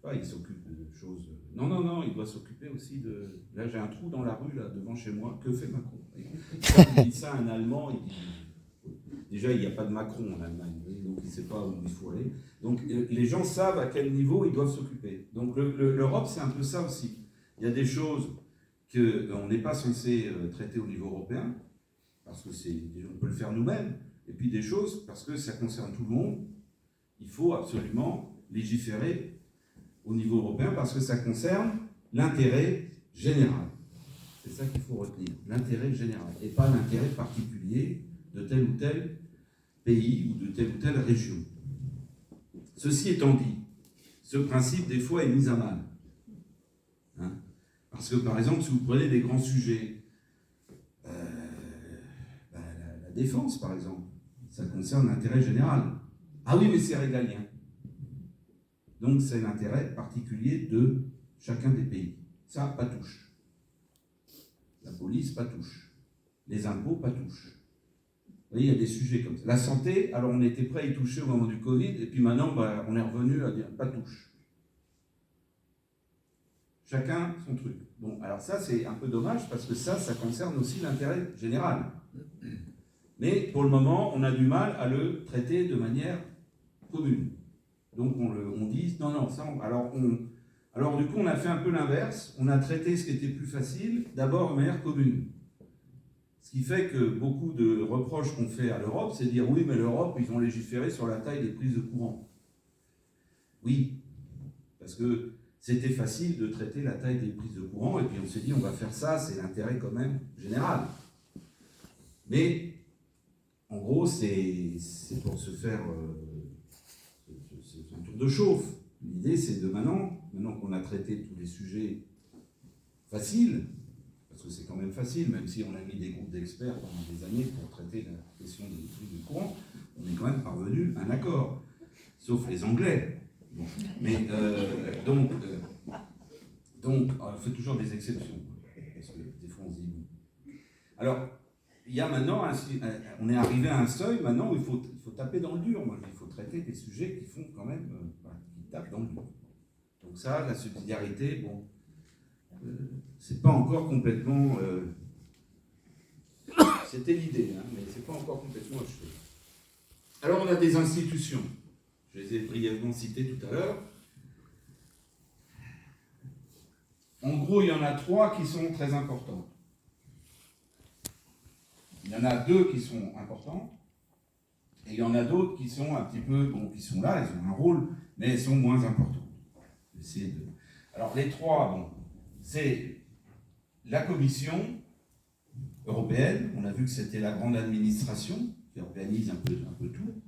pas, il s'occupe de choses... Non, il doit s'occuper aussi de... Là, j'ai un trou dans la rue, là, devant chez moi. Que fait Macron? Quand il dit ça à un Allemand, il dit... Déjà, il n'y a pas de Macron en Allemagne, donc il ne sait pas où il faut aller. Donc, les gens savent à quel niveau ils doivent s'occuper. Donc, l'Europe, c'est un peu ça aussi. Il y a des choses qu'on n'est pas censé traiter au niveau européen, parce que on peut le faire nous-mêmes, et puis des choses, parce que ça concerne tout le monde, il faut absolument légiférer au niveau européen, parce que ça concerne l'intérêt général. C'est ça qu'il faut retenir, l'intérêt général, et pas l'intérêt particulier de tel ou tel pays ou de telle ou telle région. Ceci étant dit, ce principe, des fois, est mis à mal. Hein? Parce que, par exemple, si vous prenez des grands sujets, la défense, par exemple, ça concerne l'intérêt général. Ah oui, mais c'est régalien. Donc, c'est l'intérêt particulier de chacun des pays. Ça, pas touche. La police, pas touche. Les impôts, pas touche. Vous voyez, il y a des sujets comme ça. La santé, alors on était prêt à y toucher au moment du Covid, et puis maintenant, on est revenu à dire pas touche. Chacun son truc. Bon, alors ça, c'est un peu dommage, parce que ça concerne aussi l'intérêt général. Mais pour le moment, on a du mal à le traiter de manière commune. Donc on dit, non, ça... Alors du coup, on a fait un peu l'inverse. On a traité ce qui était plus facile, d'abord de manière commune. Ce qui fait que beaucoup de reproches qu'on fait à l'Europe, c'est de dire oui, mais l'Europe, ils ont légiféré sur la taille des prises de courant. Oui, parce que c'était facile de traiter la taille des prises de courant, et puis on s'est dit on va faire ça, c'est l'intérêt quand même général. Mais en gros, c'est pour se faire c'est un tour de chauffe. L'idée, c'est de maintenant qu'on a traité tous les sujets faciles, parce que c'est quand même facile, même si on a mis des groupes d'experts pendant des années pour traiter la question des prises de courant, on est quand même parvenu à un accord, sauf les Anglais. Bon. Mais donc, on fait toujours des exceptions, parce que des fois on se dit bon. Alors, il y a maintenant, on est arrivé à un seuil maintenant où il faut taper dans le dur. Moi, il faut traiter des sujets qui font quand même, qui tapent dans le dur. Donc ça, la subsidiarité, bon, c'est pas encore complètement... c'était l'idée, hein, mais c'est pas encore complètement achevé. Alors on a des institutions. Je les ai brièvement citées tout à l'heure. En gros, il y en a 3 qui sont très importantes. Il y en a 2 qui sont importantes, et il y en a d'autres qui sont un petit peu, bon, qui sont là, ils ont un rôle, mais elles sont moins importantes. Alors les 3, bon, c'est la Commission européenne, on a vu que c'était la grande administration qui organise un peu tout.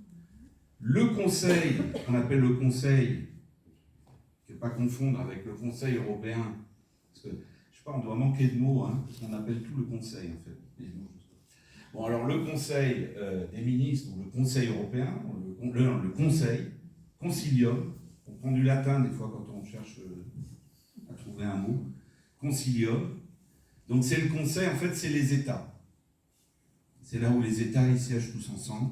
Le Conseil, qu'on appelle le Conseil, il ne faut pas confondre avec le Conseil européen, parce que, je sais pas, on doit manquer de mots, hein, parce qu'on appelle tout le Conseil, en fait. Bon, alors le Conseil des ministres, ou le Conseil européen, le Conseil, concilium, on prend du latin des fois quand on cherche à trouver un mot, concilium, donc c'est le Conseil, en fait c'est les États. C'est là où les États ils siègent tous ensemble.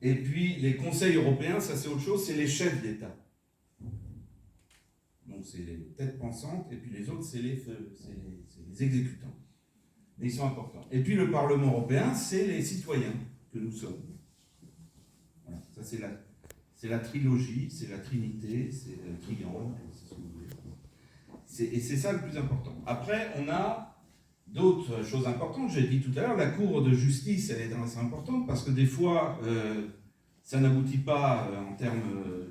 Et puis les conseils européens, ça c'est autre chose, c'est les chefs d'État. Donc c'est les têtes pensantes, et puis les autres c'est les exécutants. Mais ils sont importants. Et puis le Parlement européen, c'est les citoyens que nous sommes. Voilà, ça c'est la trilogie, c'est la trinité, c'est le triangle, c'est ce que vous voulez. Et c'est ça le plus important. Après, on a d'autres choses importantes. J'ai dit tout à l'heure, la Cour de justice, elle est assez importante parce que des fois, ça n'aboutit pas en termes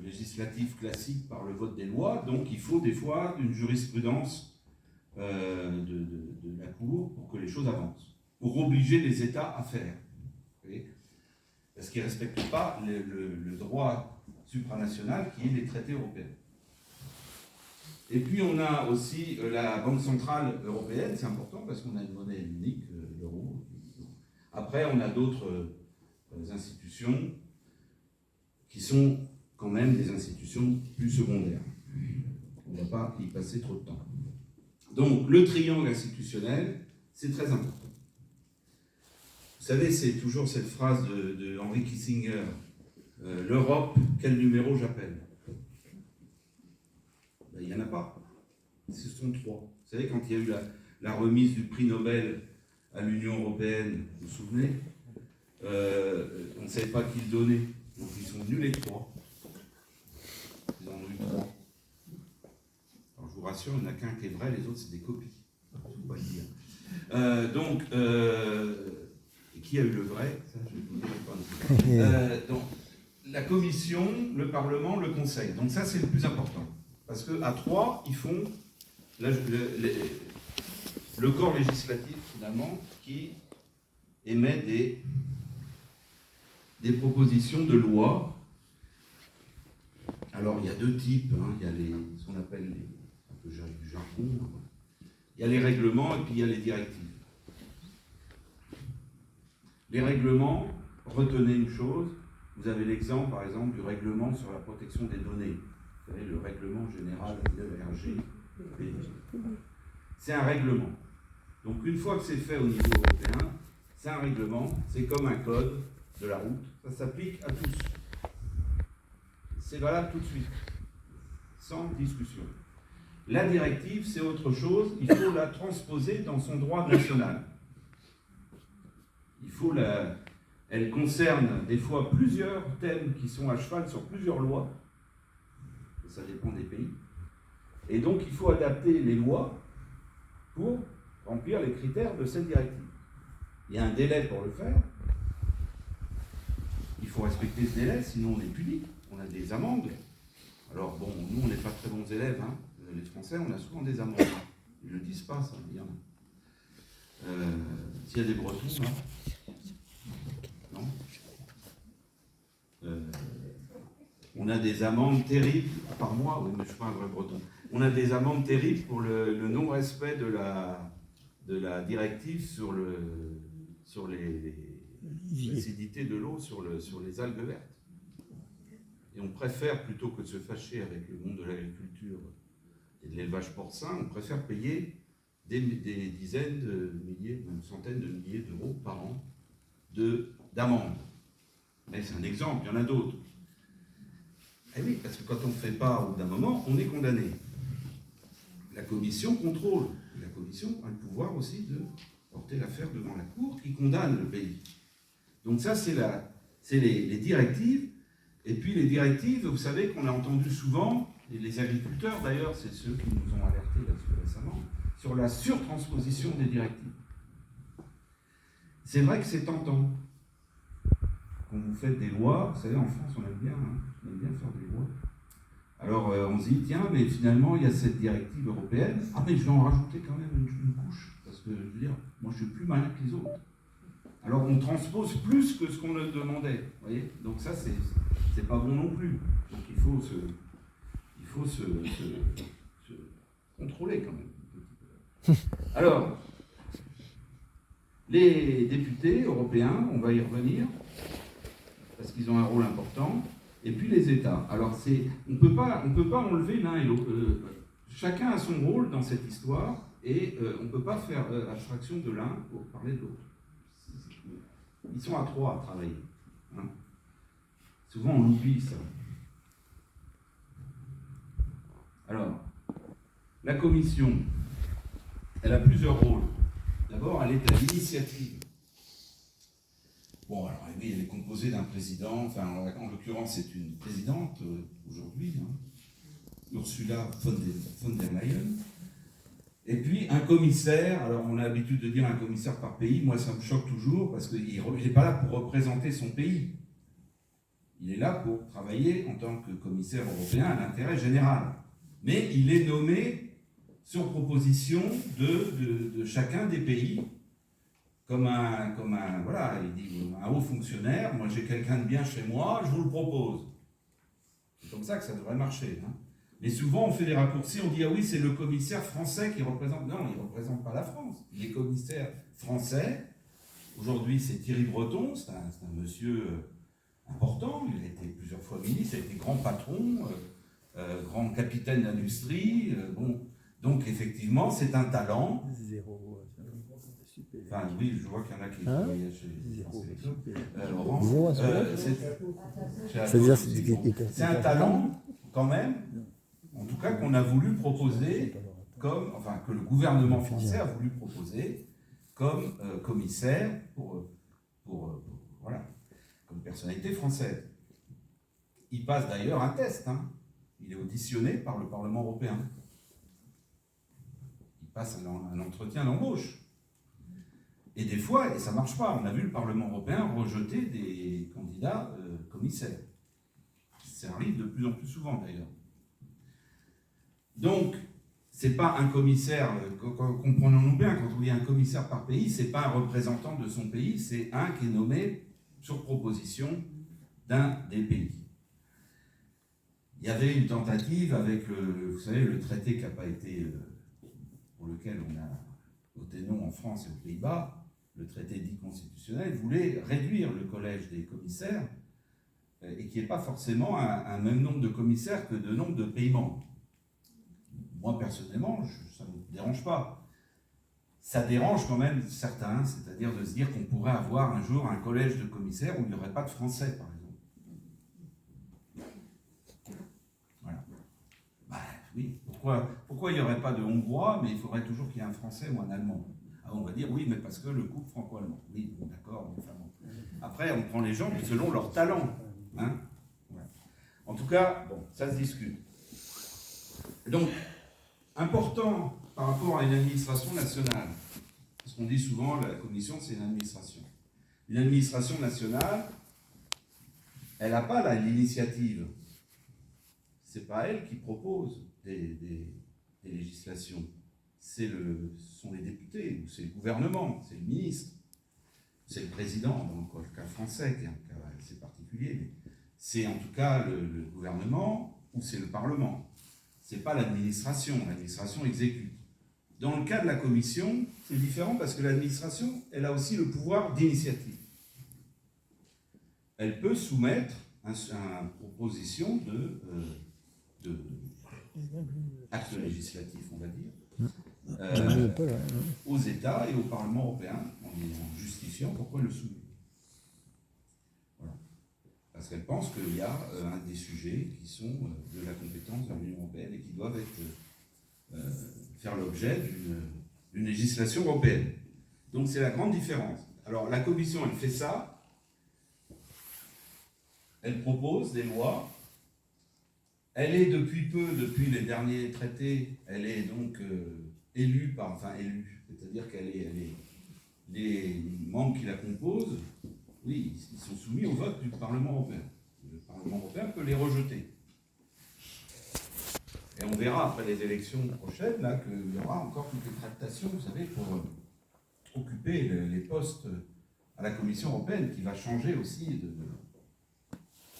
législatifs classiques par le vote des lois. Donc, il faut des fois une jurisprudence de la Cour pour que les choses avancent, pour obliger les États à faire. Parce qu'ils ne respectent pas le droit supranational qui est les traités européens. Et puis on a aussi la Banque Centrale Européenne, c'est important parce qu'on a une monnaie unique, l'euro. Après, on a d'autres institutions qui sont quand même des institutions plus secondaires. On ne va pas y passer trop de temps. Donc, le triangle institutionnel, c'est très important. Vous savez, c'est toujours cette phrase de Henry Kissinger, l'Europe, quel numéro j'appelle? Ben, il n'y en a pas. Ce sont 3. Vous savez, quand il y a eu la remise du prix Nobel à l'Union européenne, vous vous souvenez, on ne savait pas qui le donner. Donc ils sont venus les 3. Ils en ont eu 3. Alors je vous rassure, il n'y en a qu'un qui est vrai, les autres c'est des copies. Je ne peux pas le dire. Et qui a eu le vrai? Ça, je ne vous dirai pas. Donc, la Commission, le Parlement, le Conseil. Donc ça c'est le plus important. Parce qu'à 3, ils font le corps législatif, finalement, qui émet des propositions de loi. Alors, il y a 2 types. Il y a ce qu'on appelle un peu du jargon. Il y a les règlements et puis il y a les directives. Les règlements, retenez une chose. Vous avez l'exemple, par exemple, du règlement sur la protection des données. Vous savez, le règlement général de RGPD. C'est un règlement. Donc une fois que c'est fait au niveau européen, c'est un règlement, c'est comme un code de la route, ça s'applique à tous. C'est valable tout de suite, sans discussion. La directive, c'est autre chose, il faut la transposer dans son droit national. Elle concerne des fois plusieurs thèmes qui sont à cheval sur plusieurs lois, ça dépend des pays, et donc il faut adapter les lois pour remplir les critères de cette directive. Il y a un délai pour le faire. Il faut respecter ce délai, sinon on est puni. On a des amendes. Alors bon, nous on n'est pas très bons élèves. Les Français, on a souvent des amendes. Ils ne le disent pas, ça. S'il y a des Bretons, non. On a des amendes terribles, par mois, oui, mais je ne suis pas un vrai Breton. On a des amendes terribles pour le non-respect de la directive sur l'acidité de l'eau, sur les algues vertes. Et on préfère, plutôt que de se fâcher avec le monde de l'agriculture et de l'élevage porcin, on préfère payer des dizaines de milliers, même centaines de milliers d'euros par an d'amende. Mais c'est un exemple, il y en a d'autres. Eh oui, parce que quand on ne fait pas au bout d'un moment, on est condamné. La commission contrôle. La commission a le pouvoir aussi de porter l'affaire devant la cour qui condamne le pays. Donc ça, c'est les directives. Et puis les directives, vous savez qu'on a entendu souvent, et les agriculteurs d'ailleurs, c'est ceux qui nous ont alertés là-dessus récemment, sur la surtransposition des directives. C'est vrai que c'est tentant. Quand vous faites des lois, vous savez, en France, on aime bien faire des lois. Alors on se dit, tiens, mais finalement, il y a cette directive européenne. Ah, mais je vais en rajouter quand même une couche. Parce que, je veux dire, moi, je suis plus malin que les autres. Alors on transpose plus que ce qu'on nous demandait. Vous voyez ? Donc ça, c'est pas bon non plus. Donc il faut se contrôler quand même. Alors, les députés européens, on va y revenir, parce qu'ils ont un rôle important, et puis les États. Alors, on ne peut pas enlever l'un et l'autre. Chacun a son rôle dans cette histoire, et on ne peut pas faire abstraction de l'un pour parler de l'autre. Ils sont à 3 à travailler. Souvent, on oublie ça. Alors, la Commission, elle a plusieurs rôles. D'abord, elle est à l'initiative. Bon, alors oui, elle est composée d'un président, enfin en l'occurrence c'est une présidente aujourd'hui, Ursula von der Leyen, et puis un commissaire. Alors on a l'habitude de dire un commissaire par pays, moi ça me choque toujours parce qu'il n'est pas là pour représenter son pays. Il est là pour travailler en tant que commissaire européen à l'intérêt général. Mais il est nommé sur proposition de chacun des pays. Comme un haut fonctionnaire, moi j'ai quelqu'un de bien chez moi, je vous le propose. C'est comme ça que ça devrait marcher. Mais souvent on fait des raccourcis, on dit ah oui c'est le commissaire français qui représente. Non, il ne représente pas la France. Il est commissaire français. Aujourd'hui c'est Thierry Breton, c'est un monsieur important, il a été plusieurs fois ministre, il a été grand patron, grand capitaine d'industrie. Donc effectivement, c'est un talent. Zéro. Super. Enfin oui, je vois qu'il y en a qui Hein voyaient chez Zéro. Laurent, Zéro à C'est-à-dire, c'est un talent quand même, en tout cas qu'on a voulu proposer comme, enfin que le gouvernement français a voulu proposer comme commissaire voilà, comme personnalité française. Il passe d'ailleurs un test, hein. Il est auditionné par le Parlement européen. Il passe un entretien d'embauche. Et des fois, et ça ne marche pas, on a vu le Parlement européen rejeter des candidats commissaires. Ça arrive de plus en plus souvent d'ailleurs. Donc, ce n'est pas un commissaire, comprenons-nous bien, quand on dit un commissaire par pays, ce n'est pas un représentant de son pays, c'est un qui est nommé sur proposition d'un des pays. Il y avait une tentative avec, vous savez, le traité qui n'a pas été, pour lequel on a voté non en France et aux Pays-Bas, le traité dit constitutionnel, voulait réduire le collège des commissaires et qu'il n'y ait pas forcément un même nombre de commissaires que de nombre de pays membres. Moi, personnellement, ça ne me dérange pas. Ça dérange quand même certains, c'est-à-dire de se dire qu'on pourrait avoir un jour un collège de commissaires où il n'y aurait pas de Français, par exemple. Voilà. Bah, oui, pourquoi il n'y aurait pas de Hongrois, mais il faudrait toujours qu'il y ait un Français ou un Allemand? On va dire oui, mais parce que le couple franco-allemand. Oui, bon, d'accord. Enfin, bon. Après, on prend les gens selon leur talent. Hein, voilà. En tout cas, bon, ça se discute. Donc, important par rapport à une administration nationale, parce qu'on dit souvent la Commission, c'est une administration. Une administration nationale, elle n'a pas l'initiative. C'est pas elle qui propose des législations. Ce sont les députés, ou c'est le gouvernement, c'est le ministre, c'est le président, dans le cas français, qui est un cas assez particulier, mais c'est en tout cas le gouvernement ou c'est le Parlement. Ce n'est pas l'administration exécute. Dans le cas de la Commission, c'est différent parce que l'administration, elle a aussi le pouvoir d'initiative. Elle peut soumettre une proposition de acte législatif, on va dire, aux États et au Parlement européen, en justifiant pourquoi elle le soumet. Voilà. Parce qu'elle pense qu'il y a des sujets qui sont de la compétence de l'Union européenne et qui doivent faire l'objet d'une législation européenne. Donc c'est la grande différence. Alors la Commission, elle fait ça, elle propose des lois. Elle est depuis les derniers traités, elle est donc élue, c'est-à-dire les membres qui la composent, oui, ils sont soumis au vote du Parlement européen. Le Parlement européen peut les rejeter. Et on verra après les élections prochaines là qu'il y aura encore toutes les tractations, vous savez, pour occuper les postes à la Commission européenne, qui va changer aussi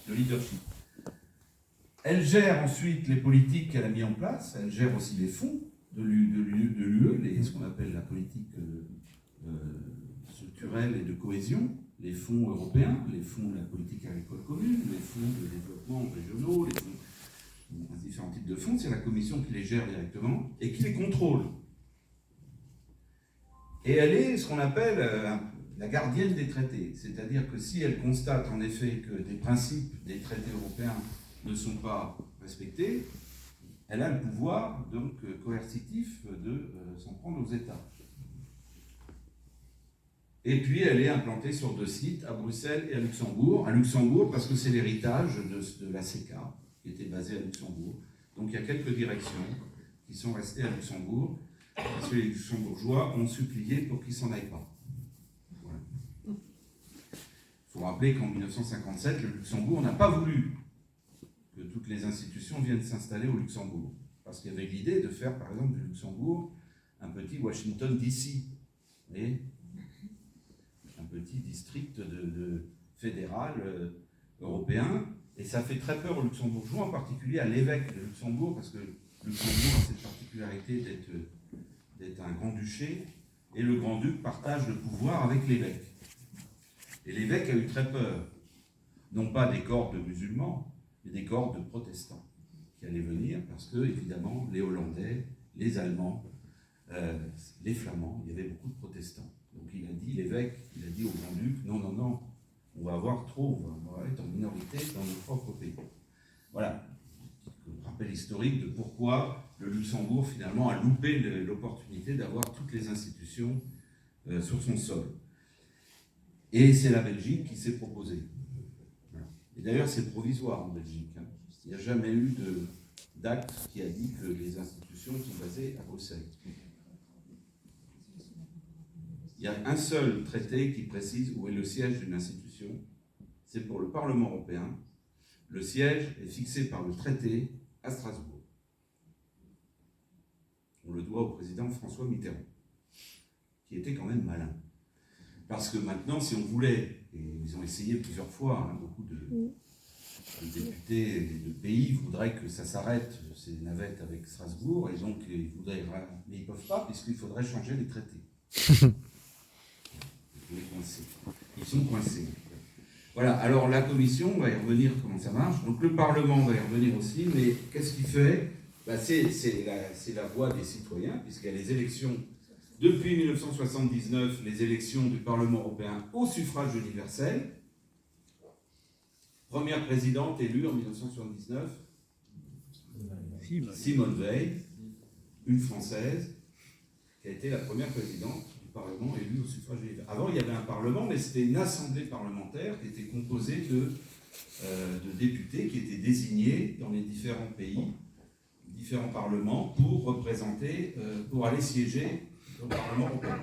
de leadership. Elle gère ensuite les politiques qu'elle a mis en place, elle gère aussi les fonds de l'UE, ce qu'on appelle la politique structurelle et de cohésion, les fonds européens, les fonds de la politique agricole commune, les fonds de développement régionaux, les fonds, différents types de fonds, c'est la Commission qui les gère directement et qui les contrôle. Et elle est ce qu'on appelle la gardienne des traités, c'est-à-dire que si elle constate en effet que des principes des traités européens ne sont pas respectés, elle a le pouvoir donc coercitif de s'en prendre aux États. Et puis elle est implantée sur 2 sites, à Bruxelles et à Luxembourg. À Luxembourg parce que c'est l'héritage de la CECA, qui était basée à Luxembourg. Donc il y a quelques directions qui sont restées à Luxembourg, parce que les Luxembourgeois ont supplié pour qu'ils s'en aillent pas. Voilà. Il faut rappeler qu'en 1957, le Luxembourg n'a pas voulu que toutes les institutions viennent s'installer au Luxembourg. Parce qu'il y avait l'idée de faire, par exemple, du Luxembourg un petit Washington DC. Vous voyez ? Un petit district fédéral européen. Et ça fait très peur aux Luxembourgeois, en particulier à l'évêque de Luxembourg, parce que Luxembourg a cette particularité d'être un grand-duché, et le grand-duc partage le pouvoir avec l'évêque. Et l'évêque a eu très peur, non pas des cordes de musulmans, mais des cordes de protestants qui allaient venir, parce que, évidemment, les Hollandais les Allemands, les Flamands, il y avait beaucoup de protestants. Donc il a dit, l'évêque, il a dit au grand-duc, non, non, non, on va avoir trop, on va être en minorité dans nos propres pays. Voilà, un rappel historique de pourquoi le Luxembourg finalement a loupé l'opportunité d'avoir toutes les institutions sur son sol. Et c'est la Belgique qui s'est proposée. Voilà. Et d'ailleurs c'est provisoire en Belgique. Hein. Il n'y a jamais eu d'acte qui a dit que les institutions sont basées à Bruxelles. Il y a un seul traité qui précise où est le siège d'une institution, c'est pour le Parlement européen. Le siège est fixé par le traité à Strasbourg. On le doit au président François Mitterrand, qui était quand même malin. Parce que maintenant, si on voulait, et ils ont essayé plusieurs fois, hein, beaucoup de députés de pays voudraient que ça s'arrête, ces navettes avec Strasbourg, et donc ils voudraient, mais ils ne peuvent pas, puisqu'il faudrait changer les traités. Ils sont coincés. Voilà, alors la commission, on va y revenir comment ça marche. Donc le Parlement va y revenir aussi, mais qu'est-ce qu'il fait? C'est la voix des citoyens, puisqu'il y a les élections, depuis 1979, les élections du Parlement européen au suffrage universel. Première présidente élue en 1979, Simone Veil, une Française, qui a été la première présidente du Parlement élue au suffrage universel. Avant, il y avait un Parlement, mais c'était une assemblée parlementaire qui était composée de députés qui étaient désignés dans les différents pays, différents parlements, pour représenter, pour aller siéger au Parlement européen.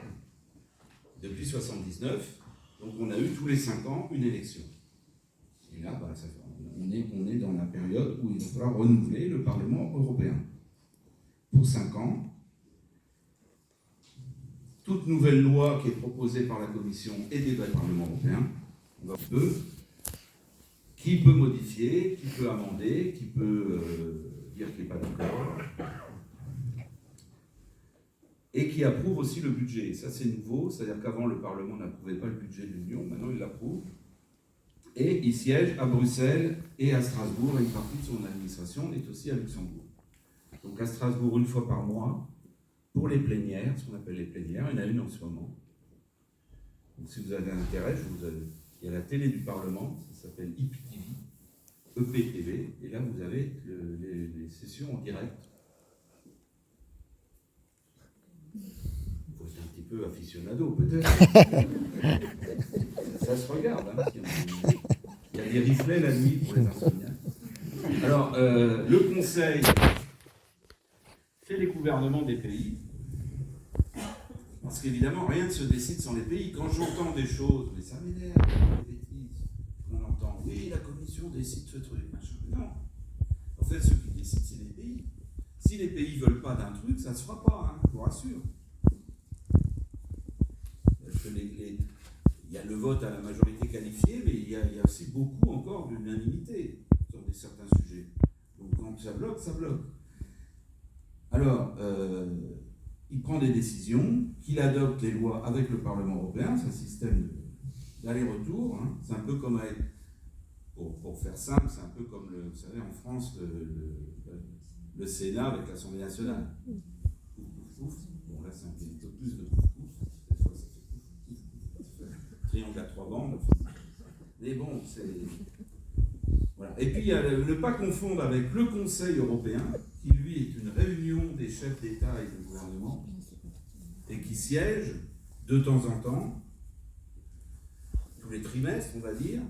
Depuis 1979, donc on a eu tous les 5 ans une élection. Et là, on est dans la période où il va falloir renouveler le Parlement européen. Pour 5 ans, toute nouvelle loi qui est proposée par la Commission et débat du Parlement européen, qui peut modifier, qui peut amender, qui peut dire qu'il n'est pas d'accord, et qui approuve aussi le budget. Ça, c'est nouveau, c'est-à-dire qu'avant, le Parlement n'approuvait pas le budget de l'Union, maintenant il l'approuve. Et il siège à Bruxelles et à Strasbourg, et une partie de son administration est aussi à Luxembourg. Donc à Strasbourg, une fois par mois, pour les plénières, ce qu'on appelle les plénières, il y en a une en ce moment. Donc si vous avez intérêt, il y a la télé du Parlement, ça s'appelle EPTV, et là vous avez les sessions en direct. Il faut être un petit peu aficionado, peut-être. Ça se regarde, hein. Il y a des replays la nuit pour les insomniaques. Alors, le Conseil fait les gouvernements des pays, parce qu'évidemment, rien ne se décide sans les pays. Quand j'entends des choses, mais ça m'énerve, des bêtises, on entend, oui, la Commission décide ce truc, machin. Non. En fait, ceux qui décident, c'est les pays. Si les pays ne veulent pas d'un truc, ça ne se fera pas, hein, je vous rassure. Il y a le vote à la majorité qualifiée, mais il y a aussi beaucoup encore d'unanimité sur certains sujets. Donc quand ça bloque, ça bloque. Alors, il prend des décisions, qu'il adopte les lois avec le Parlement européen, c'est un système d'aller-retour. Hein. C'est un peu comme, pour faire simple, c'est un peu comme, vous savez, en France, le Sénat avec l'Assemblée nationale. Pouf, pouf, pouf. Bon, là, c'est un peu plus de pouf, pouf. Des fois, ça fait pouf, pouf, pouf. Triangle à 3 bandes. Mais bon, c'est... Voilà. Et puis, il y a ne pas confondre avec le Conseil européen, qui lui est une réunion des chefs d'État et de gouvernement, et qui siège de temps en temps, tous les trimestres, on va dire,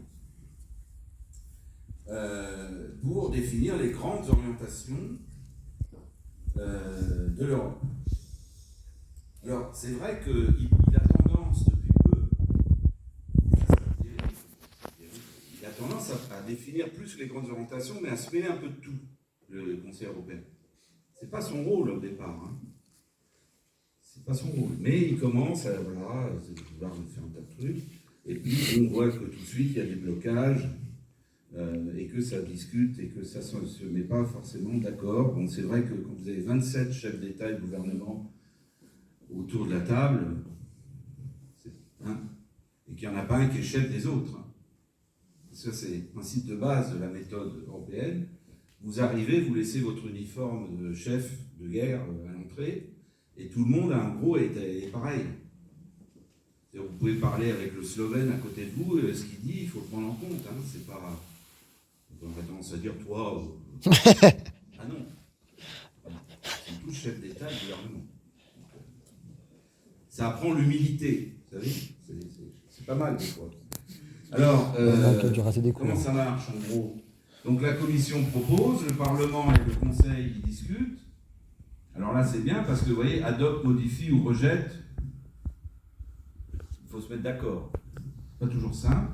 pour définir les grandes orientations de l'Europe. Alors, c'est vrai qu'il a tendance depuis peu, il a tendance à définir plus les grandes orientations, mais à se mêler un peu de tout, le Conseil européen. C'est pas son rôle au départ. Hein. C'est pas son rôle. Mais il commence à vouloir faire un tas de trucs, et puis on voit que tout de suite il y a des blocages, et que ça discute, et que ça ne se met pas forcément d'accord. Bon, c'est vrai que quand vous avez 27 chefs d'État et de gouvernement autour de la table, et qu'il n'y en a pas un qui est chef des autres. Hein. Ça, c'est le principe de base de la méthode européenne. Vous arrivez, vous laissez votre uniforme de chef de guerre à l'entrée rencontré, et tout le monde, en gros, est pareil. Vous pouvez parler avec le Slovène à côté de vous, ce qu'il dit, il faut le prendre en compte. Hein, c'est pas... On aurait tendance à dire, toi... Ah non. C'est tous chefs d'État et de gouvernement. Ça apprend l'humilité, vous savez, c'est pas mal des fois. Alors, comment ça marche en gros? Donc la commission propose, le Parlement et le Conseil y discutent. Alors là c'est bien parce que vous voyez, adopte, modifie ou rejette, il faut se mettre d'accord. Pas toujours simple.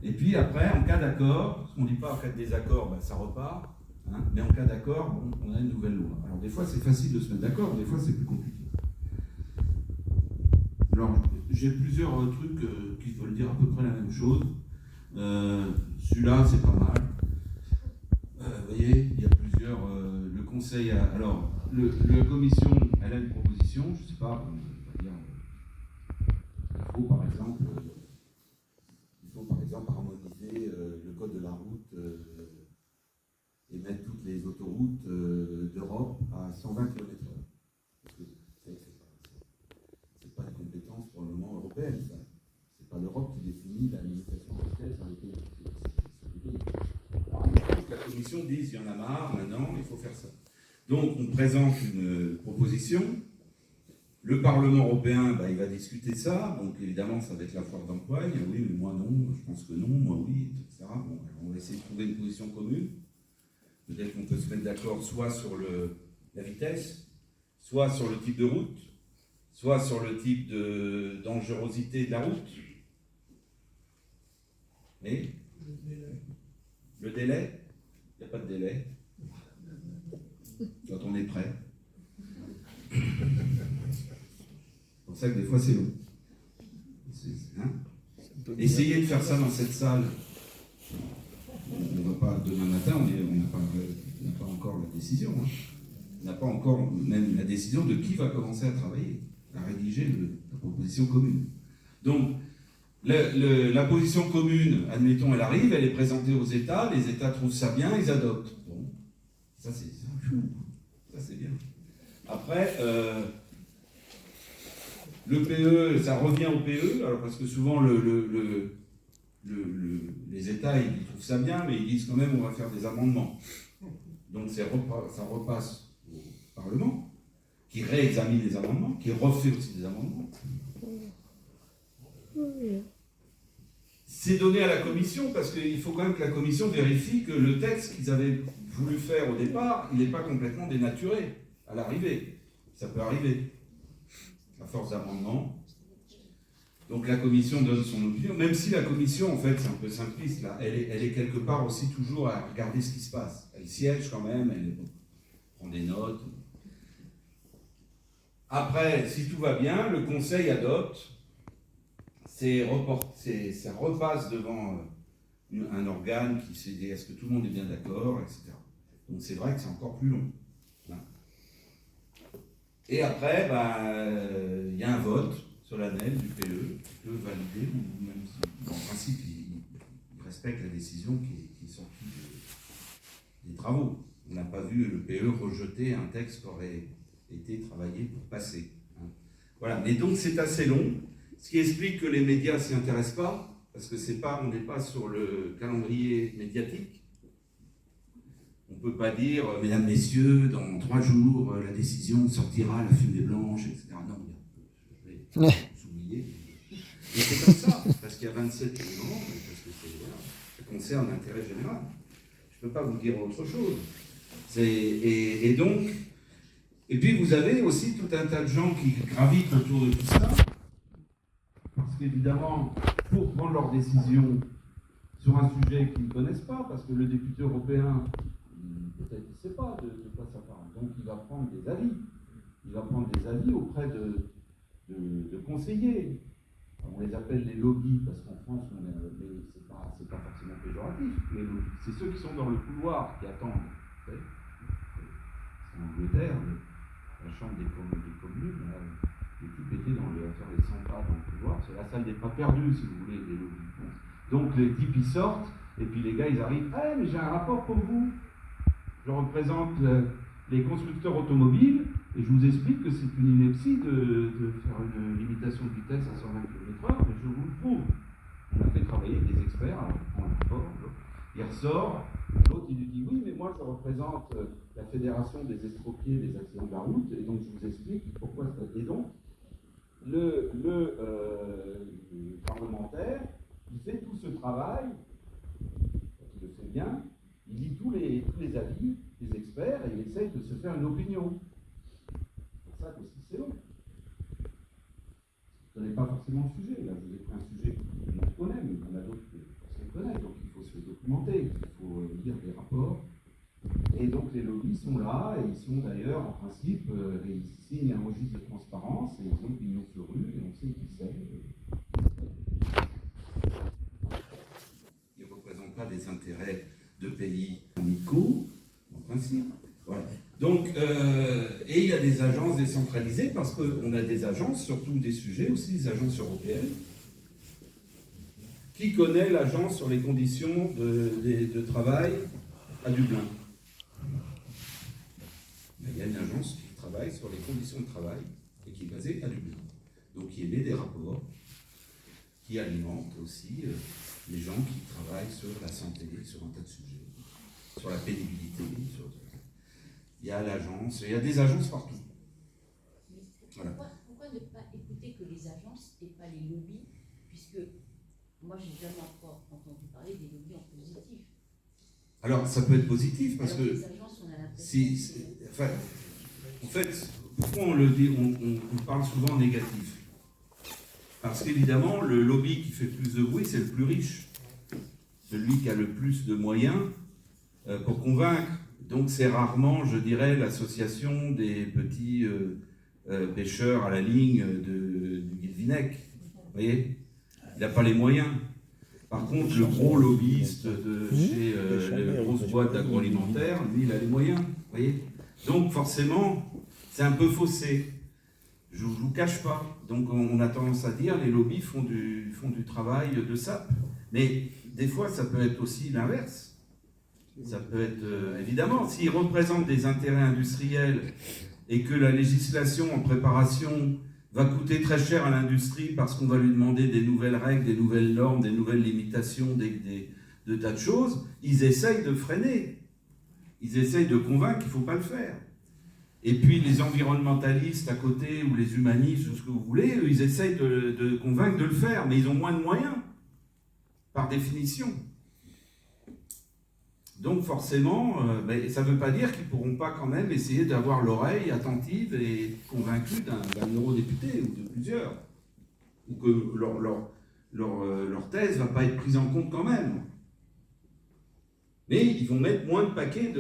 Et puis après, en cas d'accord, ce qu'on ne dit pas en cas de désaccord, ben, ça repart. Hein, mais en cas d'accord, bon, on a une nouvelle loi. Alors des fois c'est facile de se mettre d'accord, des fois c'est plus compliqué. Alors j'ai plusieurs trucs qui veulent dire à peu près la même chose. Celui-là c'est pas mal. Vous voyez, il y a plusieurs. Le conseil a. Alors, la commission, elle a une proposition, je ne sais pas, on va dire. Il faut par exemple harmoniser le code de la route et mettre toutes les autoroutes d'Europe à 120 km/h. Parce que c'est pas une compétence pour le moment européenne, ça. C'est pas l'Europe qui définit la limitation de vitesse dans les pays. Alors, il faut que la commission dise il y en a marre, maintenant, il faut faire ça. Donc, on présente une proposition. Le Parlement européen, il va discuter ça. Donc, évidemment, ça va être la foire d'empoigne. Oui, mais moi non, je pense que non, moi oui, etc. Bon, on va essayer de trouver une position commune. Peut-être qu'on peut se mettre d'accord soit sur la vitesse, soit sur le type de route, soit sur le type de dangerosité de la route. Et le délai, il n'y a pas de délai. Quand on est prêt. C'est pour ça que des fois c'est long. Hein, essayez de faire ça dans cette salle. On ne va pas demain matin, on n'a pas encore la décision. Hein. On n'a pas encore même la décision de qui va commencer à travailler, à rédiger la proposition commune. Donc, la position commune, admettons, elle arrive, elle est présentée aux États, les États trouvent ça bien, ils adoptent. Bon, ça c'est bien. Après, le PE, ça revient au PE, alors parce que souvent les États ils trouvent ça bien, mais ils disent quand même on va faire des amendements. Donc ça repasse au Parlement, qui réexamine les amendements, qui refait aussi des amendements. C'est donné à la Commission, parce qu'il faut quand même que la Commission vérifie que le texte qu'ils avaient voulu faire au départ, il n'est pas complètement dénaturé à l'arrivée. Ça peut arriver, à force d'amendements. Donc la Commission donne son opinion, même si la Commission, en fait, c'est un peu simpliste, là, elle est quelque part aussi toujours à regarder ce qui se passe. Elle siège quand même, elle prend des notes. Après, si tout va bien, le Conseil adopte. Ça repasse devant un organe qui se dit est-ce que tout le monde est bien d'accord, etc. Donc c'est vrai que c'est encore plus long. Et après, il y a un vote solennel du PE qui peut valider, ou même si, en principe, il respecte la décision qui est sortie des travaux. On n'a pas vu le PE rejeter un texte qui aurait été travaillé pour passer. Voilà, mais donc c'est assez long. Ce qui explique que les médias ne s'y intéressent pas, parce que on n'est pas sur le calendrier médiatique. On ne peut pas dire, mesdames, messieurs, dans 3 jours, la décision sortira, la fumée blanche, etc. Non, je vais vous oublier. Et c'est comme ça, parce qu'il y a 27 éléments, parce que ça concerne l'intérêt général. Je ne peux pas vous dire autre chose. Et donc, et puis vous avez aussi tout un tas de gens qui gravitent autour de tout ça. Parce qu'évidemment, pour prendre leurs décisions sur un sujet qu'ils ne connaissent pas, parce que le député européen, peut-être qu'il ne sait pas de quoi ça parle, donc il va prendre des avis. Il va prendre des avis auprès de conseillers. Alors, on les appelle les lobbies, parce qu'en France, c'est pas forcément péjoratif, les lobbies. C'est ceux qui sont dans le couloir, qui attendent. C'est en Angleterre, la chambre des communes, les types étaient à faire les 100 pas dans le couloir, c'est la salle des pas perdus, si vous voulez, les lobbies. Donc les types ils sortent, et puis les gars ils arrivent, mais j'ai un rapport pour vous. Je représente les constructeurs automobiles, Et je vous explique que c'est une ineptie de faire une limitation de vitesse à 120 km/h, mais je vous le prouve. On a fait travailler des experts, alors on prend un rapport, il ressort, l'autre il lui dit oui, mais moi je représente la fédération des estropiés des accidents de la route, et donc je vous explique pourquoi. Et donc, le parlementaire, il fait tout ce travail, il le fait bien, il lit tous les avis des experts et il essaye de se faire une opinion. C'est pour ça qu'aussi c'est long. Je ne connais pas forcément le sujet, là je vous ai pris un sujet que je connais, mais il y en a d'autres que personne ne connaît, donc il faut se documenter, il faut lire des rapports. Et donc les lobbies sont là, et ils sont d'ailleurs, en principe, ils signent un registre de transparence, et ils ont pignon sur rue, et on sait qui c'est. Ils ne représentent pas des intérêts de pays amicaux, en principe. Voilà. Donc, et il y a des agences décentralisées, parce qu'on a des agences, surtout des sujets, aussi des agences européennes. Qui connaît l'agence sur les conditions de travail à Dublin? Il y a une agence qui travaille sur les conditions de travail et qui est basée à Dublin. Donc qui émet des rapports, qui alimentent aussi les gens qui travaillent sur la santé, sur un tas de sujets, sur la pénibilité. Il y a l'agence, il y a des agences partout. Voilà. Pourquoi ne pas écouter que les agences et pas les lobbies, puisque moi j'ai jamais encore entendu parler des lobbies en positif. Alors ça peut être positif parce que les agences, on a l'impression en fait, pourquoi on le dit, on parle souvent en négatif? Parce qu'évidemment, le lobby qui fait plus de bruit, c'est le plus riche. Celui qui a le plus de moyens pour convaincre. Donc c'est rarement, je dirais, l'association des petits pêcheurs à la ligne du Guilvinec. Vous voyez? Il n'a pas les moyens. Par contre, le gros lobbyiste de chez les grosses boîtes d'agroalimentaire, lui, il a les moyens. Vous voyez? Donc forcément, c'est un peu faussé. Je ne vous cache pas. Donc on a tendance à dire les lobbies font du travail de sape. Mais des fois, ça peut être aussi l'inverse. Ça peut être, évidemment, s'ils représentent des intérêts industriels et que la législation en préparation va coûter très cher à l'industrie parce qu'on va lui demander des nouvelles règles, des nouvelles normes, des nouvelles limitations, de tas de choses, ils essayent de freiner. Ils essayent de convaincre qu'il ne faut pas le faire. Et puis les environnementalistes à côté, ou les humanistes, ou ce que vous voulez, eux, ils essayent de convaincre de le faire, mais ils ont moins de moyens, par définition. Donc forcément, ça ne veut pas dire qu'ils ne pourront pas quand même essayer d'avoir l'oreille attentive et convaincue d'un eurodéputé, ou de plusieurs. Ou que leur thèse ne va pas être prise en compte quand même. Mais ils vont mettre moins de paquets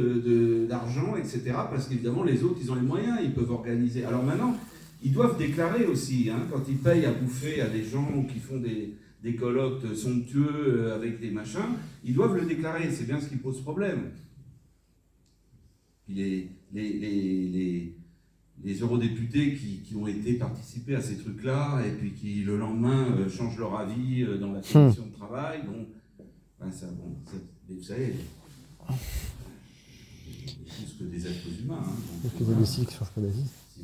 d'argent, etc. Parce qu'évidemment, les autres, ils ont les moyens, ils peuvent organiser. Alors maintenant, ils doivent déclarer aussi, quand ils payent à bouffer à des gens ou qui font des colloques somptueux avec des machins, ils doivent le déclarer. C'est bien ce qui pose problème. Puis les eurodéputés qui ont été participés à ces trucs-là, et puis qui, le lendemain, changent leur avis dans la commission de travail, vous savez, plus que des êtres humains. Donc, si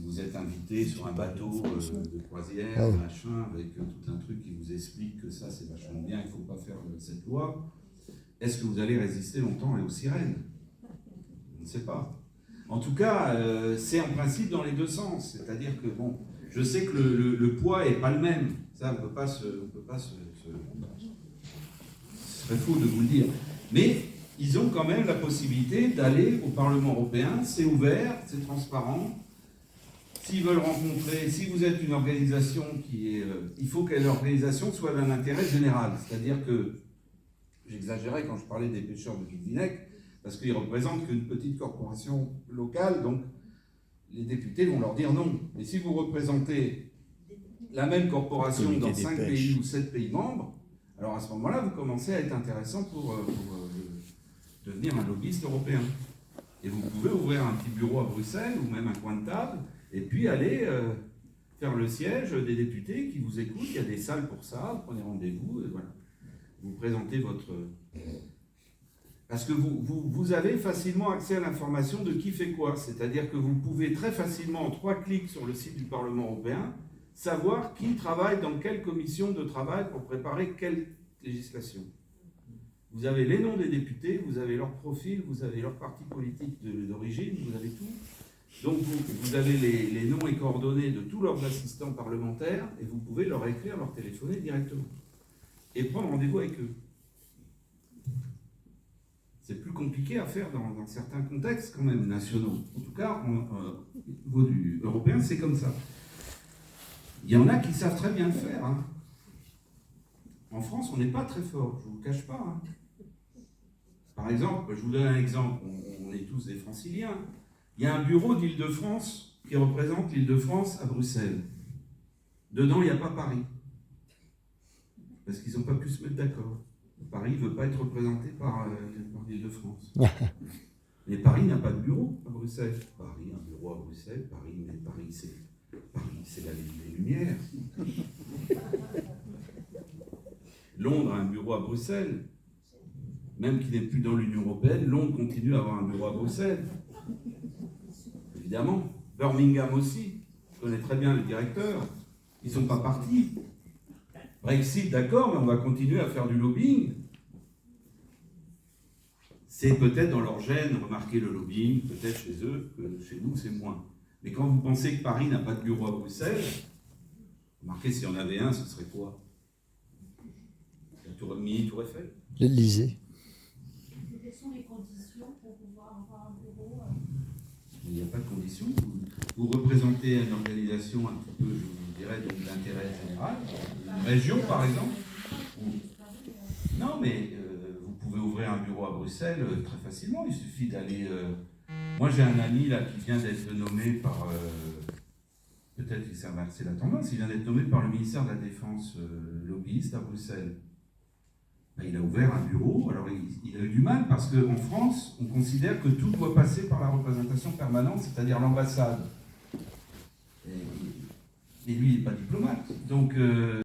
vous êtes invité sur un bateau de croisière, machin, avec tout un truc qui vous explique que ça c'est vachement bien, il ne faut pas faire cette loi, est-ce que vous allez résister longtemps aux sirènes? On ne sait pas. En tout cas, c'est en principe dans les deux sens. C'est-à-dire que, bon, je sais que le poids n'est pas le même. Ça, on ne peut pas se... Ce serait faux de vous le dire. Mais ils ont quand même la possibilité d'aller au Parlement européen. C'est ouvert, c'est transparent. S'ils veulent rencontrer, si vous êtes une organisation qui est... il faut que l'organisation soit d'un intérêt général. C'est-à-dire que, j'exagérais quand je parlais des pêcheurs de Guilvinec, parce qu'ils représentent qu'une petite corporation locale, donc les députés vont leur dire non. Mais si vous représentez la même corporation dans 5 pays ou 7 pays membres, alors à ce moment-là, vous commencez à être intéressant pour devenir un lobbyiste européen. Et vous pouvez ouvrir un petit bureau à Bruxelles, ou même un coin de table, et puis aller faire le siège des députés qui vous écoutent. Il y a des salles pour ça, vous prenez rendez-vous, et voilà. Vous présentez Parce que vous avez facilement accès à l'information de qui fait quoi. C'est-à-dire que vous pouvez très facilement, en 3 clics sur le site du Parlement européen, savoir qui travaille dans quelle commission de travail pour préparer quelle législation. Vous avez les noms des députés, vous avez leur profil, vous avez leur parti politique d'origine, vous avez tout. Donc vous avez les noms et coordonnées de tous leurs assistants parlementaires et vous pouvez leur écrire, leur téléphoner directement. Et prendre rendez-vous avec eux. C'est plus compliqué à faire dans certains contextes quand même nationaux. En tout cas, au niveau européen, c'est comme ça. Il y en a qui savent très bien le faire. Hein. En France, on n'est pas très fort, je ne vous le cache pas. Hein. Par exemple, je vous donne un exemple, on est tous des franciliens. Il y a un bureau d'Île-de-France qui représente l'Île-de-France à Bruxelles. Dedans, il n'y a pas Paris. Parce qu'ils n'ont pas pu se mettre d'accord. Paris ne veut pas être représenté par l'Île-de-France. Mais Paris n'a pas de bureau à Bruxelles. Paris, un bureau à Bruxelles, mais Paris, c'est les Lumières. Londres a un bureau à Bruxelles. Même qu'il n'est plus dans l'Union européenne, Londres continue à avoir un bureau à Bruxelles. Évidemment. Birmingham aussi. Je connais très bien le directeur. Ils ne sont pas partis. Brexit, d'accord, mais on va continuer à faire du lobbying. C'est peut-être dans leur gène, remarquer le lobbying, peut-être chez eux, que chez nous, c'est moins. Mais quand vous pensez que Paris n'a pas de bureau à Bruxelles, remarquez, s'il y en avait un, ce serait quoi? La Tour Eiffel. L'Élysée. Quelles sont les conditions pour pouvoir avoir un bureau? Il n'y a pas de conditions. Vous représentez une organisation un petit peu, je vous dirais, donc d'intérêt général, une région par exemple. Non, mais vous pouvez ouvrir un bureau à Bruxelles très facilement. Il suffit d'aller. Moi, j'ai un ami là qui vient d'être nommé par. Peut-être qu'il s'est inversé la tendance. Il vient d'être nommé par le ministère de la Défense lobbyiste à Bruxelles. Il a ouvert un bureau, alors il a eu du mal parce qu'en France, on considère que tout doit passer par la représentation permanente, c'est-à-dire l'ambassade. Et lui, il n'est pas diplomate. Donc,